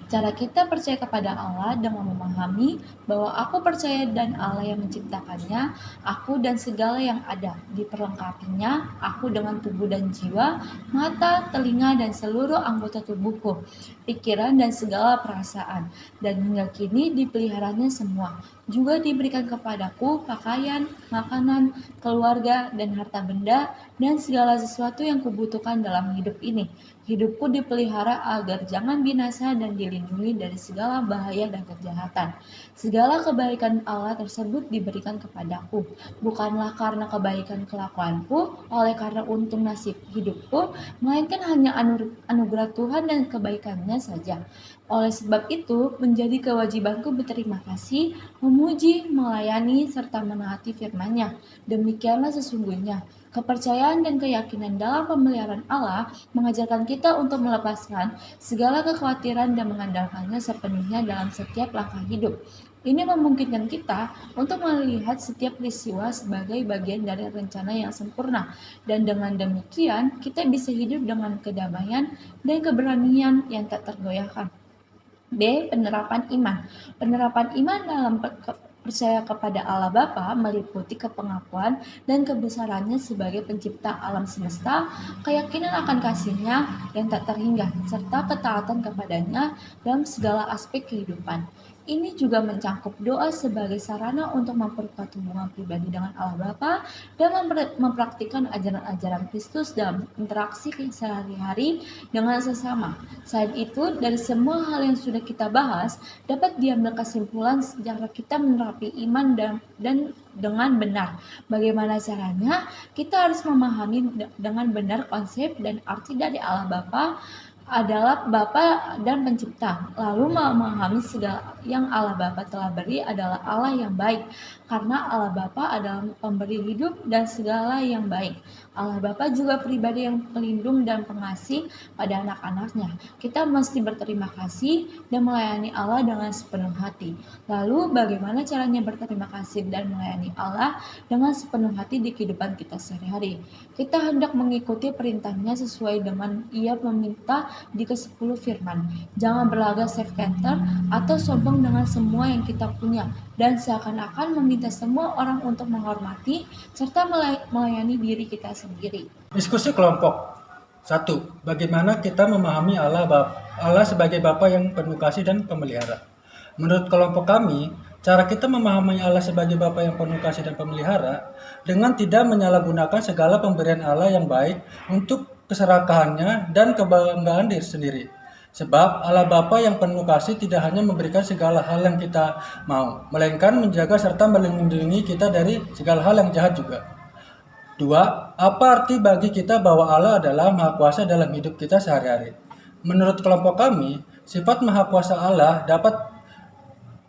Cara kita percaya kepada Allah dengan memahami bahwa aku percaya dan Allah yang menciptakannya, aku dan segala yang ada, diperlengkapinya, aku dengan tubuh dan jiwa, mata, telinga, dan seluruh anggota tubuhku, pikiran dan segala perasaan, dan hingga kini dipeliharanya semua. Juga diberikan kepadaku pakaian, makanan, keluarga, dan harta benda, dan segala sesuatu yang kubutuhkan dalam hidup ini. Hidupku dipelihara agar jangan binasa dan dilindungi dari segala bahaya dan kejahatan. Segala kebaikan Allah tersebut diberikan kepadaku, bukanlah karena kebaikan kelakuanku, oleh karena untung nasib hidupku, melainkan hanya anugerah Tuhan dan kebaikannya saja. Oleh sebab itu, menjadi kewajibanku berterima kasih, memuji, melayani, serta menaati firman-Nya. Demikianlah sesungguhnya. Kepercayaan dan keyakinan dalam pemeliharaan Allah mengajarkan kita untuk melepaskan segala kekhawatiran dan mengandalkannya sepenuhnya dalam setiap langkah hidup. Ini memungkinkan kita untuk melihat setiap peristiwa sebagai bagian dari rencana yang sempurna, dan dengan demikian kita bisa hidup dengan kedamaian dan keberanian yang tak tergoyahkan. B. Penerapan iman. Penerapan iman dalam percaya kepada Allah Bapa meliputi kepengakuan dan kebesarannya sebagai pencipta alam semesta, keyakinan akan kasih-Nya yang tak terhingga, serta ketaatan kepadanya dalam segala aspek kehidupan. Ini juga mencakup doa sebagai sarana untuk memperkuat hubungan pribadi dengan Allah Bapa dan mempraktikkan ajaran-ajaran Kristus dalam interaksi sehari-hari dengan sesama. Selain itu, dari semua hal yang sudah kita bahas, dapat diambil kesimpulan sejarah kita menerapi iman dan dengan benar. Bagaimana caranya? Kita harus memahami dengan benar konsep dan arti dari Allah Bapa adalah Bapa dan Pencipta, lalu memahami segala yang Allah Bapa telah beri adalah Allah yang baik, karena Allah Bapa adalah pemberi hidup dan segala yang baik. Allah Bapa juga pribadi yang pelindung dan pengasih pada anak-anaknya. Kita mesti berterima kasih dan melayani Allah dengan sepenuh hati. Lalu bagaimana caranya berterima kasih dan melayani Allah dengan sepenuh hati di kehidupan kita sehari-hari? Kita hendak mengikuti perintahnya sesuai dengan Ia meminta di ke-10 firman. Jangan berlagak self-centered atau sombong dengan semua yang kita punya, dan seakan-akan meminta semua orang untuk menghormati serta melayani diri kita sendiri. Diskusi kelompok. 1. Bagaimana kita memahami Allah sebagai Bapa yang penuh kasih dan pemelihara? Menurut kelompok kami, cara kita memahami Allah sebagai Bapa yang penuh kasih dan pemelihara dengan tidak menyalahgunakan segala pemberian Allah yang baik untuk keserakahannya dan kebanggaan diri sendiri. Sebab Allah Bapa yang penuh kasih tidak hanya memberikan segala hal yang kita mau, melainkan menjaga serta melindungi kita dari segala hal yang jahat juga. 2. Apa arti bagi kita bahwa Allah adalah Maha Kuasa dalam hidup kita sehari-hari? Menurut kelompok kami, sifat Maha Kuasa Allah dapat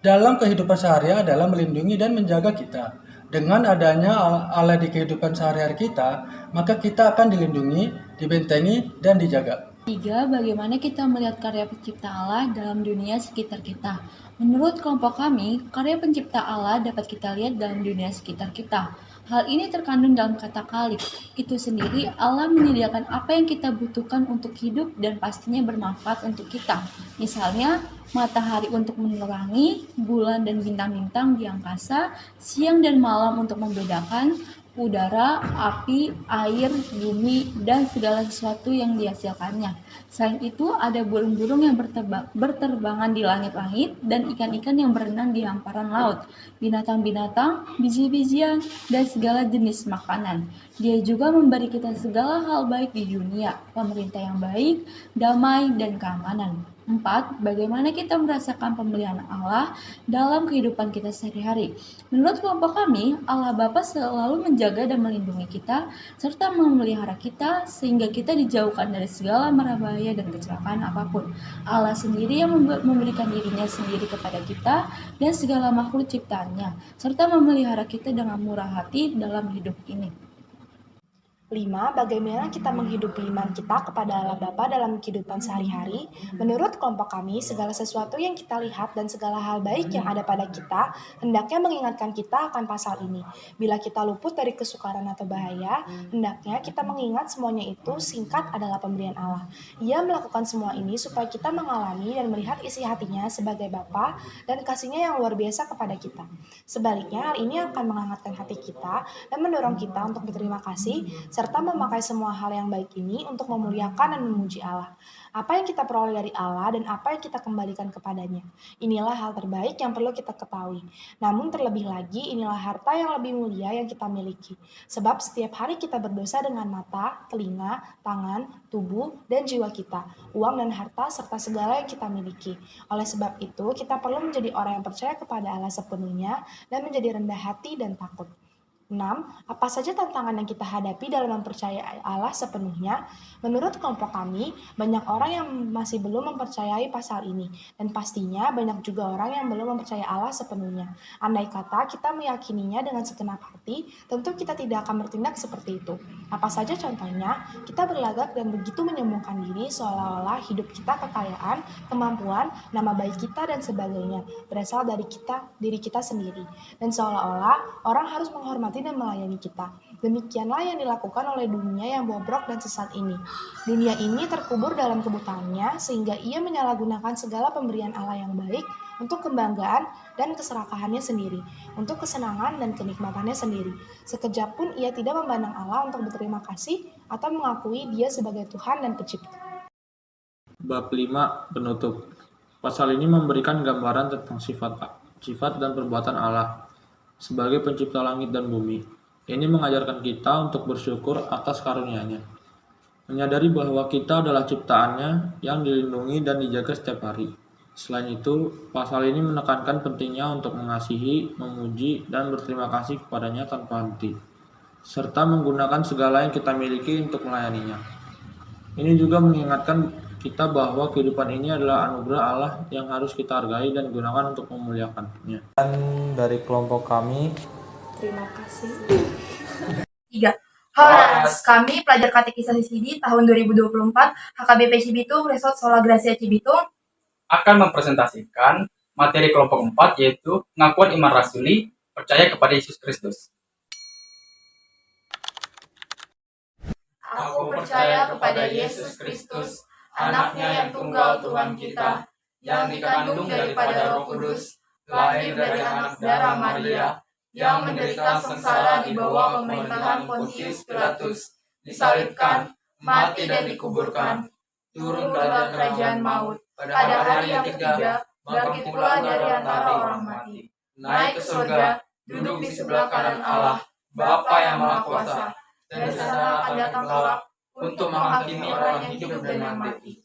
dalam kehidupan sehari-hari adalah melindungi dan menjaga kita. Dengan adanya Allah di kehidupan sehari-hari kita, maka kita akan dilindungi, dibentengi, dan dijaga. 3. Bagaimana kita melihat karya pencipta Allah dalam dunia sekitar kita? Menurut kelompok kami, karya pencipta Allah dapat kita lihat dalam dunia sekitar kita. Hal ini terkandung dalam kata Khalik. Itu sendiri, Allah menyediakan apa yang kita butuhkan untuk hidup dan pastinya bermanfaat untuk kita. Misalnya, matahari untuk menerangi, bulan dan bintang-bintang di angkasa, siang dan malam untuk membedakan, udara, api, air, bumi, dan segala sesuatu yang dihasilkannya. Selain itu, ada burung-burung yang berterbangan di langit-langit dan ikan-ikan yang berenang di hamparan laut, binatang-binatang, biji-bijian, dan segala jenis makanan. Dia juga memberi kita segala hal baik di dunia, pemerintah yang baik, damai, dan keamanan. 4. Bagaimana kita merasakan pemeliharaan Allah dalam kehidupan kita sehari-hari. Menurut kelompok kami, Allah Bapa selalu menjaga dan melindungi kita, serta memelihara kita sehingga kita dijauhkan dari segala mara bahaya dan kecelakaan apapun. Allah sendiri yang memberikan dirinya sendiri kepada kita dan segala makhluk ciptaannya, serta memelihara kita dengan murah hati dalam hidup ini. 5. Bagaimana kita menghidupi iman kita kepada Allah Bapa dalam kehidupan sehari-hari? Menurut kelompok kami, segala sesuatu yang kita lihat dan segala hal baik yang ada pada kita hendaknya mengingatkan kita akan pasal ini. Bila kita luput dari kesukaran atau bahaya, hendaknya kita mengingat semuanya itu singkat adalah pemberian Allah. Ia melakukan semua ini supaya kita mengalami dan melihat isi hatinya sebagai Bapa dan kasihnya yang luar biasa kepada kita. Sebaliknya, hal ini akan menghangatkan hati kita dan mendorong kita untuk berterima kasih serta memakai semua hal yang baik ini untuk memuliakan dan memuji Allah. Apa yang kita peroleh dari Allah dan apa yang kita kembalikan kepadanya. Inilah hal terbaik yang perlu kita ketahui. Namun terlebih lagi, inilah harta yang lebih mulia yang kita miliki. Sebab setiap hari kita berdosa dengan mata, telinga, tangan, tubuh, dan jiwa kita, uang dan harta serta segala yang kita miliki. Oleh sebab itu, kita perlu menjadi orang yang percaya kepada Allah sepenuhnya dan menjadi rendah hati dan takut. 6. Apa saja tantangan yang kita hadapi dalam mempercayai Allah sepenuhnya? Menurut kelompok kami, banyak orang yang masih belum mempercayai pasal ini, dan pastinya banyak juga orang yang belum mempercayai Allah sepenuhnya. Andai kata kita meyakininya dengan segenap hati, tentu kita tidak akan bertindak seperti itu. Apa saja contohnya? Kita berlagak dan begitu menyombongkan diri seolah-olah hidup kita kekayaan, kemampuan, nama baik kita, dan sebagainya berasal dari diri kita sendiri. Dan seolah-olah orang harus menghormati dan melayani kita. Demikianlah yang dilakukan oleh dunia yang bobrok dan sesat ini. Dunia ini terkubur dalam kebutaannya sehingga ia menyalahgunakan segala pemberian Allah yang baik untuk kebanggaan dan keserakahannya sendiri, untuk kesenangan dan kenikmatannya sendiri. Sekejap pun ia tidak memandang Allah untuk berterima kasih atau mengakui Dia sebagai Tuhan dan Pencipta. Bab 5 penutup. Pasal ini memberikan gambaran tentang sifat dan perbuatan Allah sebagai pencipta langit dan bumi. Ini mengajarkan kita untuk bersyukur atas karunia-Nya. Menyadari bahwa kita adalah ciptaannya yang dilindungi dan dijaga setiap hari. Selain itu, pasal ini menekankan pentingnya untuk mengasihi, memuji, dan berterima kasih kepadanya tanpa henti, serta menggunakan segala yang kita miliki untuk melayaninya. Ini juga mengingatkan kita bahwa kehidupan ini adalah anugerah Allah yang harus kita hargai dan gunakan untuk memuliakannya. Dan dari kelompok kami, Terima kasih. 3. Horas, kami pelajar katekisasi Sidi tahun 2024 HKBP Cibitung Resort Sola Gracia Cibitung akan mempresentasikan materi kelompok 4 yaitu pengakuan iman rasuli percaya kepada Yesus Kristus. Aku percaya kepada Yesus Kristus, Anaknya yang tunggal Tuhan kita, yang dikandung daripada Roh Kudus, lahir dari anak darah Maria, yang menderita sengsara di bawah pemerintahan Pontius Pilatus, disalibkan, mati dan dikuburkan, turun ke dalam kerajaan maut, pada hari yang ketiga, bangkit pula dari antara orang mati, naik ke surga, duduk di sebelah kanan Allah, Bapa yang Maha Kuasa, dan di sana akan datang kelak untuk menghakimi orang yang hidup dan yang mati.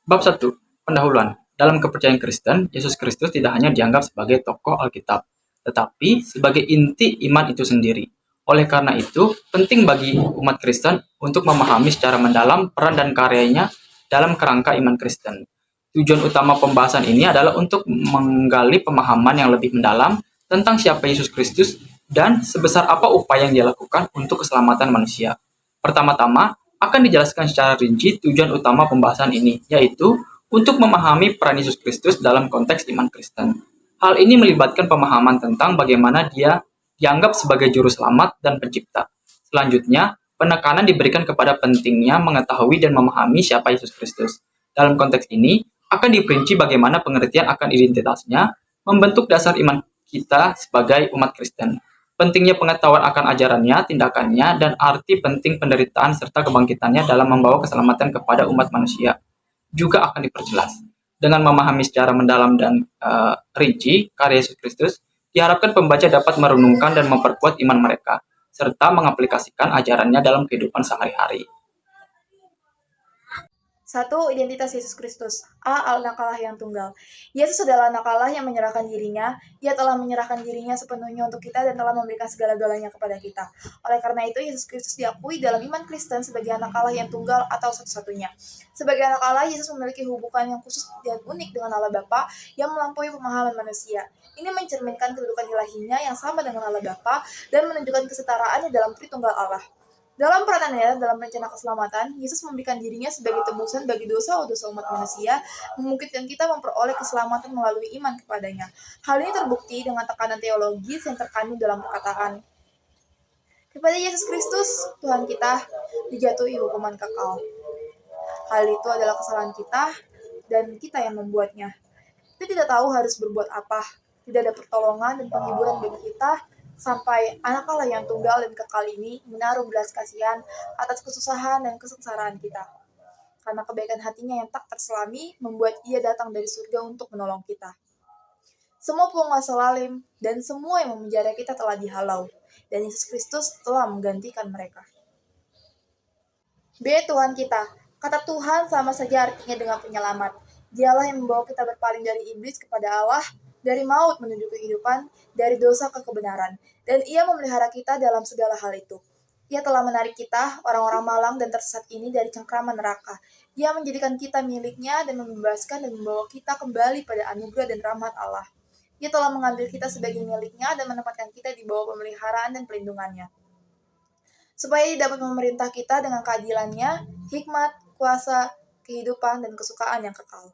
Bab 1. Pendahuluan. Dalam kepercayaan Kristen, Yesus Kristus tidak hanya dianggap sebagai tokoh Alkitab, tetapi sebagai inti iman itu sendiri. Oleh karena itu, penting bagi umat Kristen untuk memahami secara mendalam peran dan karyanya dalam kerangka iman Kristen. Tujuan utama pembahasan ini adalah untuk menggali pemahaman yang lebih mendalam tentang siapa Yesus Kristus dan sebesar apa upaya yang dia lakukan untuk keselamatan manusia. Pertama-tama, akan dijelaskan secara rinci tujuan utama pembahasan ini, yaitu untuk memahami peran Yesus Kristus dalam konteks iman Kristen. Hal ini melibatkan pemahaman tentang bagaimana dia dianggap sebagai juru selamat dan pencipta. Selanjutnya, penekanan diberikan kepada pentingnya mengetahui dan memahami siapa Yesus Kristus. Dalam konteks ini, akan diperinci bagaimana pengertian akan identitasnya membentuk dasar iman kita sebagai umat Kristen. Pentingnya pengetahuan akan ajarannya, tindakannya, dan arti penting penderitaan serta kebangkitannya dalam membawa keselamatan kepada umat manusia juga akan diperjelas. Dengan memahami secara mendalam dan rinci karya Yesus Kristus, diharapkan pembaca dapat merenungkan dan memperkuat iman mereka, serta mengaplikasikan ajarannya dalam kehidupan sehari-hari. 1. Identitas Yesus Kristus. A. Anak Allah yang tunggal. Yesus adalah anak Allah yang menyerahkan dirinya. Ia telah menyerahkan dirinya sepenuhnya untuk kita dan telah memberikan segala-galanya kepada kita. Oleh karena itu, Yesus Kristus diakui dalam iman Kristen sebagai anak Allah yang tunggal atau satu-satunya. Sebagai anak Allah, Yesus memiliki hubungan yang khusus dan unik dengan Allah Bapa yang melampaui pemahaman manusia. Ini mencerminkan kedudukan ilahinya yang sama dengan Allah Bapa dan menunjukkan kesetaraannya dalam Tritunggal Allah. Dalam peranannya dalam rencana keselamatan, Yesus memberikan dirinya sebagai tebusan bagi dosa-dosa umat manusia, memungkinkan kita memperoleh keselamatan melalui iman kepadanya. Hal ini terbukti dengan tekanan teologis yang terkandung dalam perkataan, kepada Yesus Kristus, Tuhan kita, dijatuhi hukuman kekal. Hal itu adalah kesalahan kita dan kita yang membuatnya. Kita tidak tahu harus berbuat apa, tidak ada pertolongan dan penghiburan bagi kita, sampai anak Allah yang tunggal dan kekal ini menaruh belas kasihan atas kesusahan dan kesengsaraan kita. Karena kebaikan hatinya yang tak terselami membuat ia datang dari surga untuk menolong kita. Semua penguasa zalim dan semua yang memenjara kita telah dihalau, dan Yesus Kristus telah menggantikan mereka. B. Tuhan kita. Kata Tuhan sama saja artinya dengan penyelamat. Dialah yang membawa kita berpaling dari iblis kepada Allah, dari maut menuju kehidupan, dari dosa ke kebenaran. Dan ia memelihara kita dalam segala hal itu. Ia telah menarik kita, orang-orang malang dan tersesat ini dari cengkraman neraka. Ia menjadikan kita miliknya dan membebaskan dan membawa kita kembali pada anugerah dan rahmat Allah. Ia telah mengambil kita sebagai miliknya dan menempatkan kita di bawah pemeliharaan dan pelindungannya. Supaya ia dapat memerintah kita dengan keadilannya, hikmat, kuasa, kehidupan, dan kesukaan yang kekal.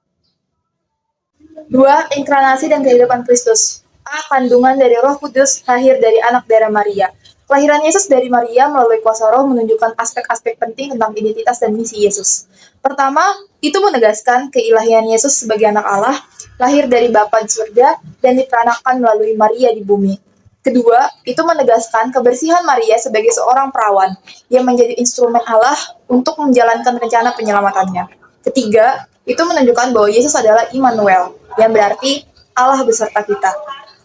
2. Inkarnasi dan kehidupan Kristus. A. Kandungan dari Roh Kudus, lahir dari anak darah Maria. Kelahiran Yesus dari Maria melalui kuasa Roh menunjukkan aspek-aspek penting tentang identitas dan misi Yesus. Pertama, itu menegaskan keilahian Yesus sebagai anak Allah, lahir dari Bapa di surga, dan diperanakan melalui Maria di bumi. Kedua, itu menegaskan kebersihan Maria sebagai seorang perawan yang menjadi instrumen Allah untuk menjalankan rencana penyelamatannya. Ketiga, itu menunjukkan bahwa Yesus adalah Immanuel, yang berarti Allah beserta kita.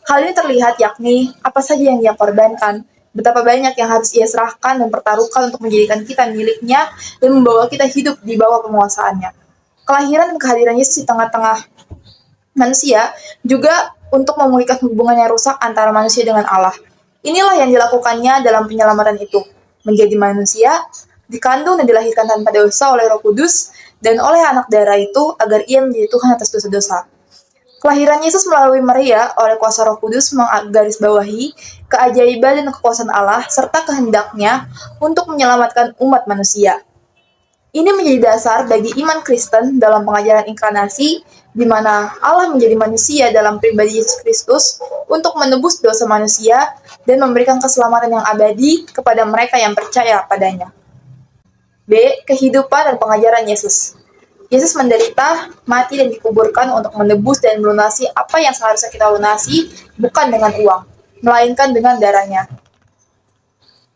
Hal ini terlihat yakni apa saja yang dia korbankan, betapa banyak yang harus ia serahkan dan pertaruhkan untuk menjadikan kita miliknya dan membawa kita hidup di bawah penguasaannya. Kelahiran dan kehadiran Yesus di tengah-tengah manusia juga untuk memulihkan hubungan yang rusak antara manusia dengan Allah. Inilah yang dilakukannya dalam penyelamatan itu, menjadi manusia, dikandung dan dilahirkan tanpa dosa oleh Roh Kudus, dan oleh anak darah itu agar ia menjadi Tuhan atas dosa-dosa. Kelahiran Yesus melalui Maria oleh kuasa Roh Kudus menggarisbawahi keajaiban dan kekuasaan Allah serta kehendaknya untuk menyelamatkan umat manusia. Ini menjadi dasar bagi iman Kristen dalam pengajaran inkarnasi, di mana Allah menjadi manusia dalam pribadi Yesus Kristus untuk menebus dosa manusia dan memberikan keselamatan yang abadi kepada mereka yang percaya padanya. B. Kehidupan dan pengajaran Yesus. Yesus menderita, mati, dan dikuburkan untuk menebus dan melunasi apa yang seharusnya kita lunasi, bukan dengan uang, melainkan dengan darahnya.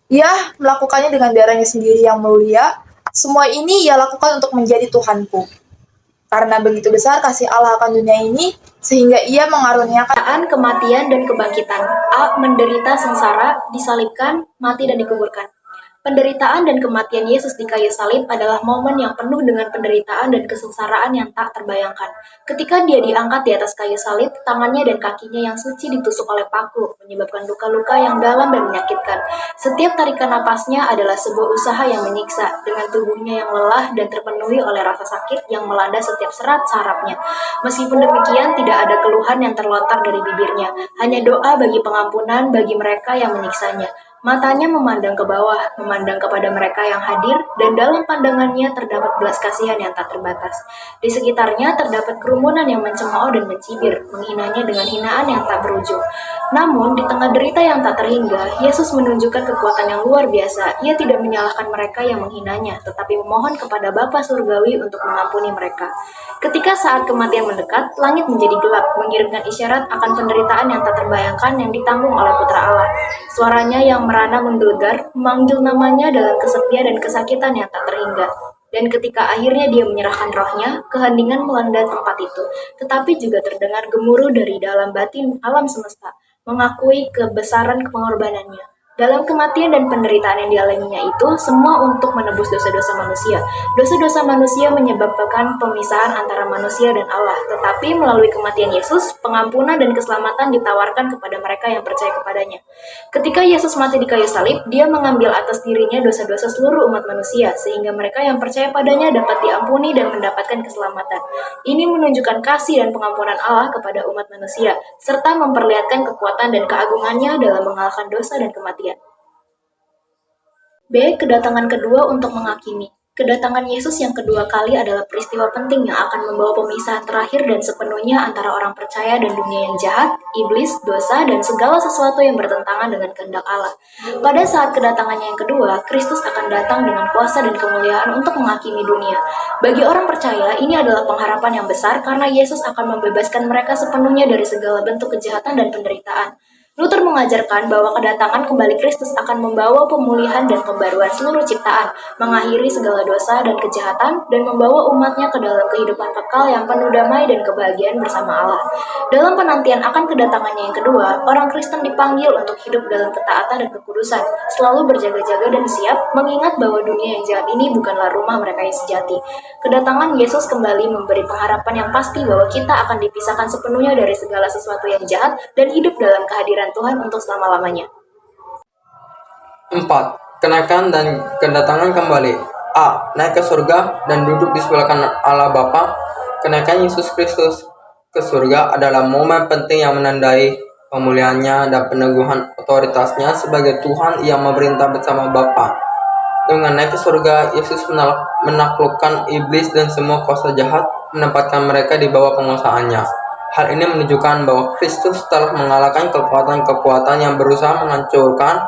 Ia melakukannya dengan darahnya sendiri yang mulia. Semua ini ia lakukan untuk menjadi Tuhanku. Karena begitu besar kasih Allah akan dunia ini, sehingga ia mengaruniakan kematian dan kebangkitan. A. Menderita sengsara, disalibkan, mati dan dikuburkan. Penderitaan dan kematian Yesus di kayu salib adalah momen yang penuh dengan penderitaan dan kesengsaraan yang tak terbayangkan. Ketika dia diangkat di atas kayu salib, tangannya dan kakinya yang suci ditusuk oleh paku, menyebabkan luka-luka yang dalam dan menyakitkan. Setiap tarikan napasnya adalah sebuah usaha yang menyiksa, dengan tubuhnya yang lelah dan terpenuhi oleh rasa sakit yang melanda setiap serat sarafnya. Meskipun demikian, tidak ada keluhan yang terlontar dari bibirnya, hanya doa bagi pengampunan bagi mereka yang menyiksanya. Matanya memandang ke bawah, memandang kepada mereka yang hadir, dan dalam pandangannya terdapat belas kasihan yang tak terbatas. Di sekitarnya terdapat kerumunan yang mencemooh dan mencibir, menghinanya dengan hinaan yang tak berujung. Namun, di tengah derita yang tak terhingga, Yesus menunjukkan kekuatan yang luar biasa. Ia tidak menyalahkan mereka yang menghinanya, tetapi memohon kepada Bapa Surgawi untuk mengampuni mereka. Ketika saat kematian mendekat, langit menjadi gelap, mengirimkan isyarat akan penderitaan yang tak terbayangkan yang ditanggung oleh Putra Allah. Suaranya yang merana menggelegar, memanggil namanya dalam kesepian dan kesakitan yang tak terhingga. Dan ketika akhirnya dia menyerahkan rohnya, keheningan melanda tempat itu. Tetapi juga terdengar gemuruh dari dalam batin alam semesta, mengakui kebesaran pengorbanannya. Dalam kematian dan penderitaan yang dialaminya itu, semua untuk menebus dosa-dosa manusia. Dosa-dosa manusia menyebabkan pemisahan antara manusia dan Allah, tetapi melalui kematian Yesus, pengampunan dan keselamatan ditawarkan kepada mereka yang percaya kepadanya. Ketika Yesus mati di kayu salib, dia mengambil atas dirinya dosa-dosa seluruh umat manusia, sehingga mereka yang percaya padanya dapat diampuni dan mendapatkan keselamatan. Ini menunjukkan kasih dan pengampunan Allah kepada umat manusia, serta memperlihatkan kekuatan dan keagungannya dalam mengalahkan dosa dan kematian. B. Kedatangan kedua untuk menghakimi. Kedatangan Yesus yang kedua kali adalah peristiwa penting yang akan membawa pemisahan terakhir dan sepenuhnya antara orang percaya dan dunia yang jahat, iblis, dosa, dan segala sesuatu yang bertentangan dengan kehendak Allah. Pada saat kedatangannya yang kedua, Kristus akan datang dengan kuasa dan kemuliaan untuk menghakimi dunia. Bagi orang percaya, ini adalah pengharapan yang besar karena Yesus akan membebaskan mereka sepenuhnya dari segala bentuk kejahatan dan penderitaan. Luther mengajarkan bahwa kedatangan kembali Kristus akan membawa pemulihan dan pembaruan seluruh ciptaan, mengakhiri segala dosa dan kejahatan, dan membawa umatnya ke dalam kehidupan kekal yang penuh damai dan kebahagiaan bersama Allah. Dalam penantian akan kedatangannya yang kedua, orang Kristen dipanggil untuk hidup dalam ketaatan dan kekudusan, selalu berjaga-jaga dan siap, mengingat bahwa dunia yang jahat ini bukanlah rumah mereka yang sejati. Kedatangan Yesus kembali memberi pengharapan yang pasti bahwa kita akan dipisahkan sepenuhnya dari segala sesuatu yang jahat dan hidup dalam kehadiran Tuhan untuk selama-lamanya. 4. Kenaikan dan kedatangan kembali. A. Naik ke surga dan duduk di sebelah kanan Allah Bapa. Kenaikan Yesus Kristus ke surga adalah momen penting yang menandai pemulihannya dan peneguhan otoritasnya sebagai Tuhan yang memerintah bersama Bapa. Dengan naik ke surga, Yesus menaklukkan iblis dan semua kuasa jahat, menempatkan mereka di bawah penguasaannya. Hal ini menunjukkan bahwa Kristus telah mengalahkan kekuatan-kekuatan yang berusaha menghancurkan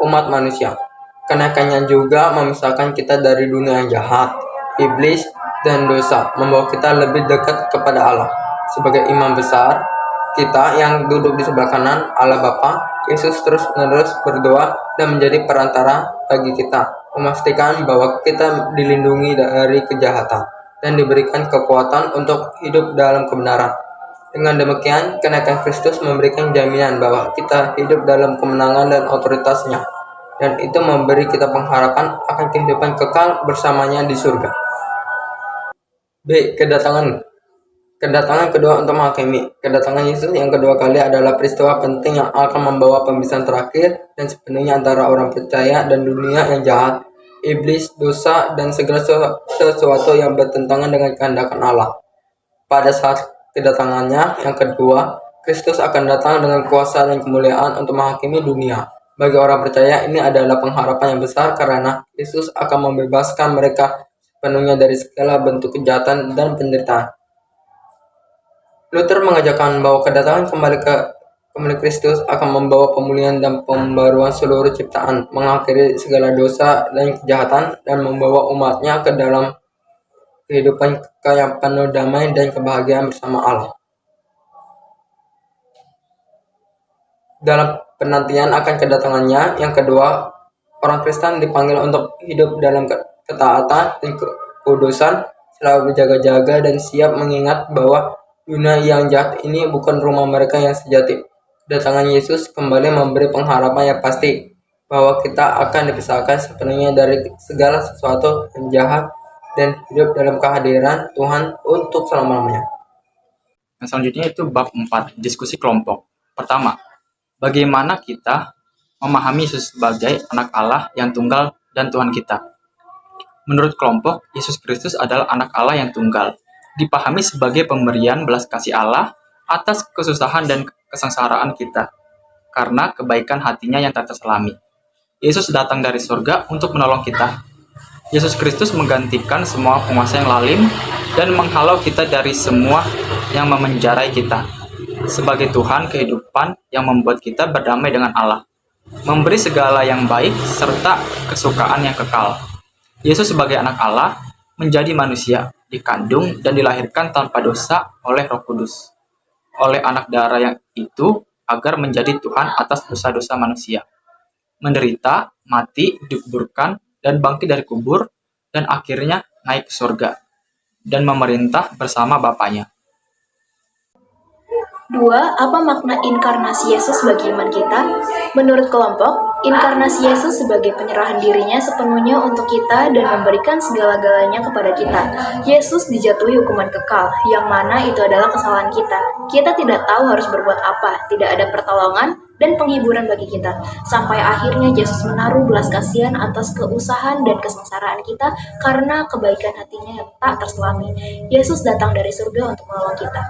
umat manusia. Kenaikannya juga memisahkan kita dari dunia yang jahat, iblis, dan dosa, membawa kita lebih dekat kepada Allah. Sebagai imam besar, kita yang duduk di sebelah kanan Allah Bapa, Yesus terus-menerus berdoa dan menjadi perantara bagi kita, memastikan bahwa kita dilindungi dari kejahatan dan diberikan kekuatan untuk hidup dalam kebenaran. Dengan demikian, kenaikan Kristus memberikan jaminan bahwa kita hidup dalam kemenangan dan otoritasnya, dan itu memberi kita pengharapan akan kehidupan kekal bersamanya di surga. B. Kedatangan kedua untuk menghakimi. Kedatangan Yesus yang kedua kali adalah peristiwa penting yang akan membawa pemisahan terakhir dan sepenuhnya antara orang percaya dan dunia yang jahat, iblis, dosa, dan segala sesuatu yang bertentangan dengan kehendak Allah. Pada saat kedatangannya yang kedua, Kristus akan datang dengan kuasa dan kemuliaan untuk menghakimi dunia. Bagi orang percaya, ini adalah pengharapan yang besar karena Yesus akan membebaskan mereka sepenuhnya dari segala bentuk kejahatan dan penderitaan. Luther mengajarkan bahwa kedatangan kembali Kristus akan membawa pemulihan dan pembaruan seluruh ciptaan, mengakhiri segala dosa dan kejahatan, dan membawa umatnya ke dalam kehidupan kekal yang penuh damai dan kebahagiaan bersama Allah. Dalam penantian akan kedatangannya yang kedua, orang Kristen dipanggil untuk hidup dalam ketaatan dan kekudusan, selalu berjaga-jaga dan siap mengingat bahwa dunia yang jahat ini bukan rumah mereka yang sejati. Kedatangan Yesus kembali memberi pengharapan yang pasti bahwa kita akan dipisahkan sepenuhnya dari segala sesuatu yang jahat dan hidup dalam kehadiran Tuhan untuk selama-lamanya. Yang selanjutnya itu bab 4, diskusi kelompok. Pertama, bagaimana kita memahami Yesus sebagai anak Allah yang tunggal dan Tuhan kita? Menurut kelompok, Yesus Kristus adalah anak Allah yang tunggal, dipahami sebagai pemberian belas kasih Allah atas kesusahan dan kesengsaraan kita, karena kebaikan hatinya yang tak terselami. Yesus datang dari surga untuk menolong kita. Yesus Kristus menggantikan semua penguasa yang lalim dan menghalau kita dari semua yang memenjarai kita. Sebagai Tuhan kehidupan yang membuat kita berdamai dengan Allah, memberi segala yang baik serta kesukaan yang kekal. Yesus sebagai anak Allah menjadi manusia, dikandung dan dilahirkan tanpa dosa oleh Roh Kudus, oleh anak darah yang itu agar menjadi Tuhan atas dosa-dosa manusia. Menderita, mati, dikuburkan, dan bangkit dari kubur, dan akhirnya naik ke surga, dan memerintah bersama Bapaknya. Dua, apa makna inkarnasi Yesus bagi iman kita? Menurut kelompok, inkarnasi Yesus sebagai penyerahan dirinya sepenuhnya untuk kita dan memberikan segala-galanya kepada kita. Yesus dijatuhi hukuman kekal, yang mana itu adalah kesalahan kita. Kita tidak tahu harus berbuat apa, tidak ada pertolongan dan penghiburan bagi kita. Sampai akhirnya Yesus menaruh belas kasihan atas keusahan dan kesengsaraan kita karena kebaikan hatinya yang tak terselami. Yesus datang dari surga untuk menolong kita.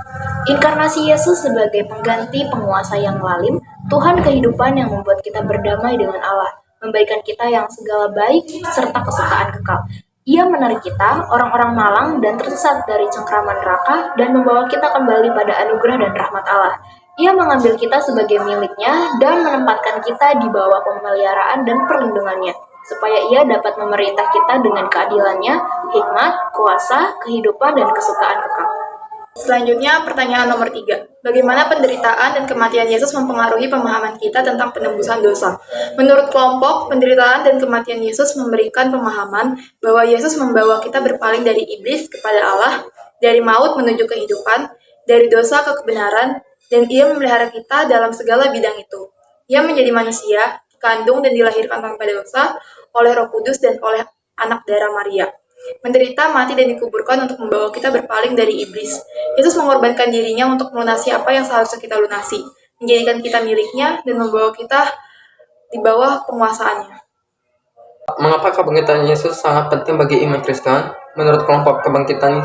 Inkarnasi Yesus sebagai pengganti penguasa yang lalim, Tuhan kehidupan yang membuat kita berdamai dengan Allah, memberikan kita yang segala baik serta kesukaan kekal. Ia menarik kita, orang-orang malang dan tersesat dari cengkraman neraka dan membawa kita kembali pada anugerah dan rahmat Allah. Ia mengambil kita sebagai miliknya dan menempatkan kita di bawah pemeliharaan dan perlindungannya, supaya ia dapat memerintah kita dengan keadilannya, hikmat, kuasa, kehidupan, dan kesukaan kekal. Selanjutnya, pertanyaan nomor 3. Bagaimana penderitaan dan kematian Yesus mempengaruhi pemahaman kita tentang penebusan dosa? Menurut kelompok, penderitaan dan kematian Yesus memberikan pemahaman bahwa Yesus membawa kita berpaling dari iblis kepada Allah, dari maut menuju kehidupan, dari dosa ke kebenaran, dan ia memelihara kita dalam segala bidang itu. Ia menjadi manusia, dikandung dan dilahirkan tanpa dosa oleh Roh Kudus dan oleh anak darah Maria. Menderita, mati, dan dikuburkan untuk membawa kita berpaling dari iblis. Yesus mengorbankan dirinya untuk melunasi apa yang seharusnya kita lunasi, menjadikan kita miliknya, dan membawa kita di bawah penguasaannya. Mengapa kebangkitan Yesus sangat penting bagi iman Kristen? Menurut kelompok kebangkitan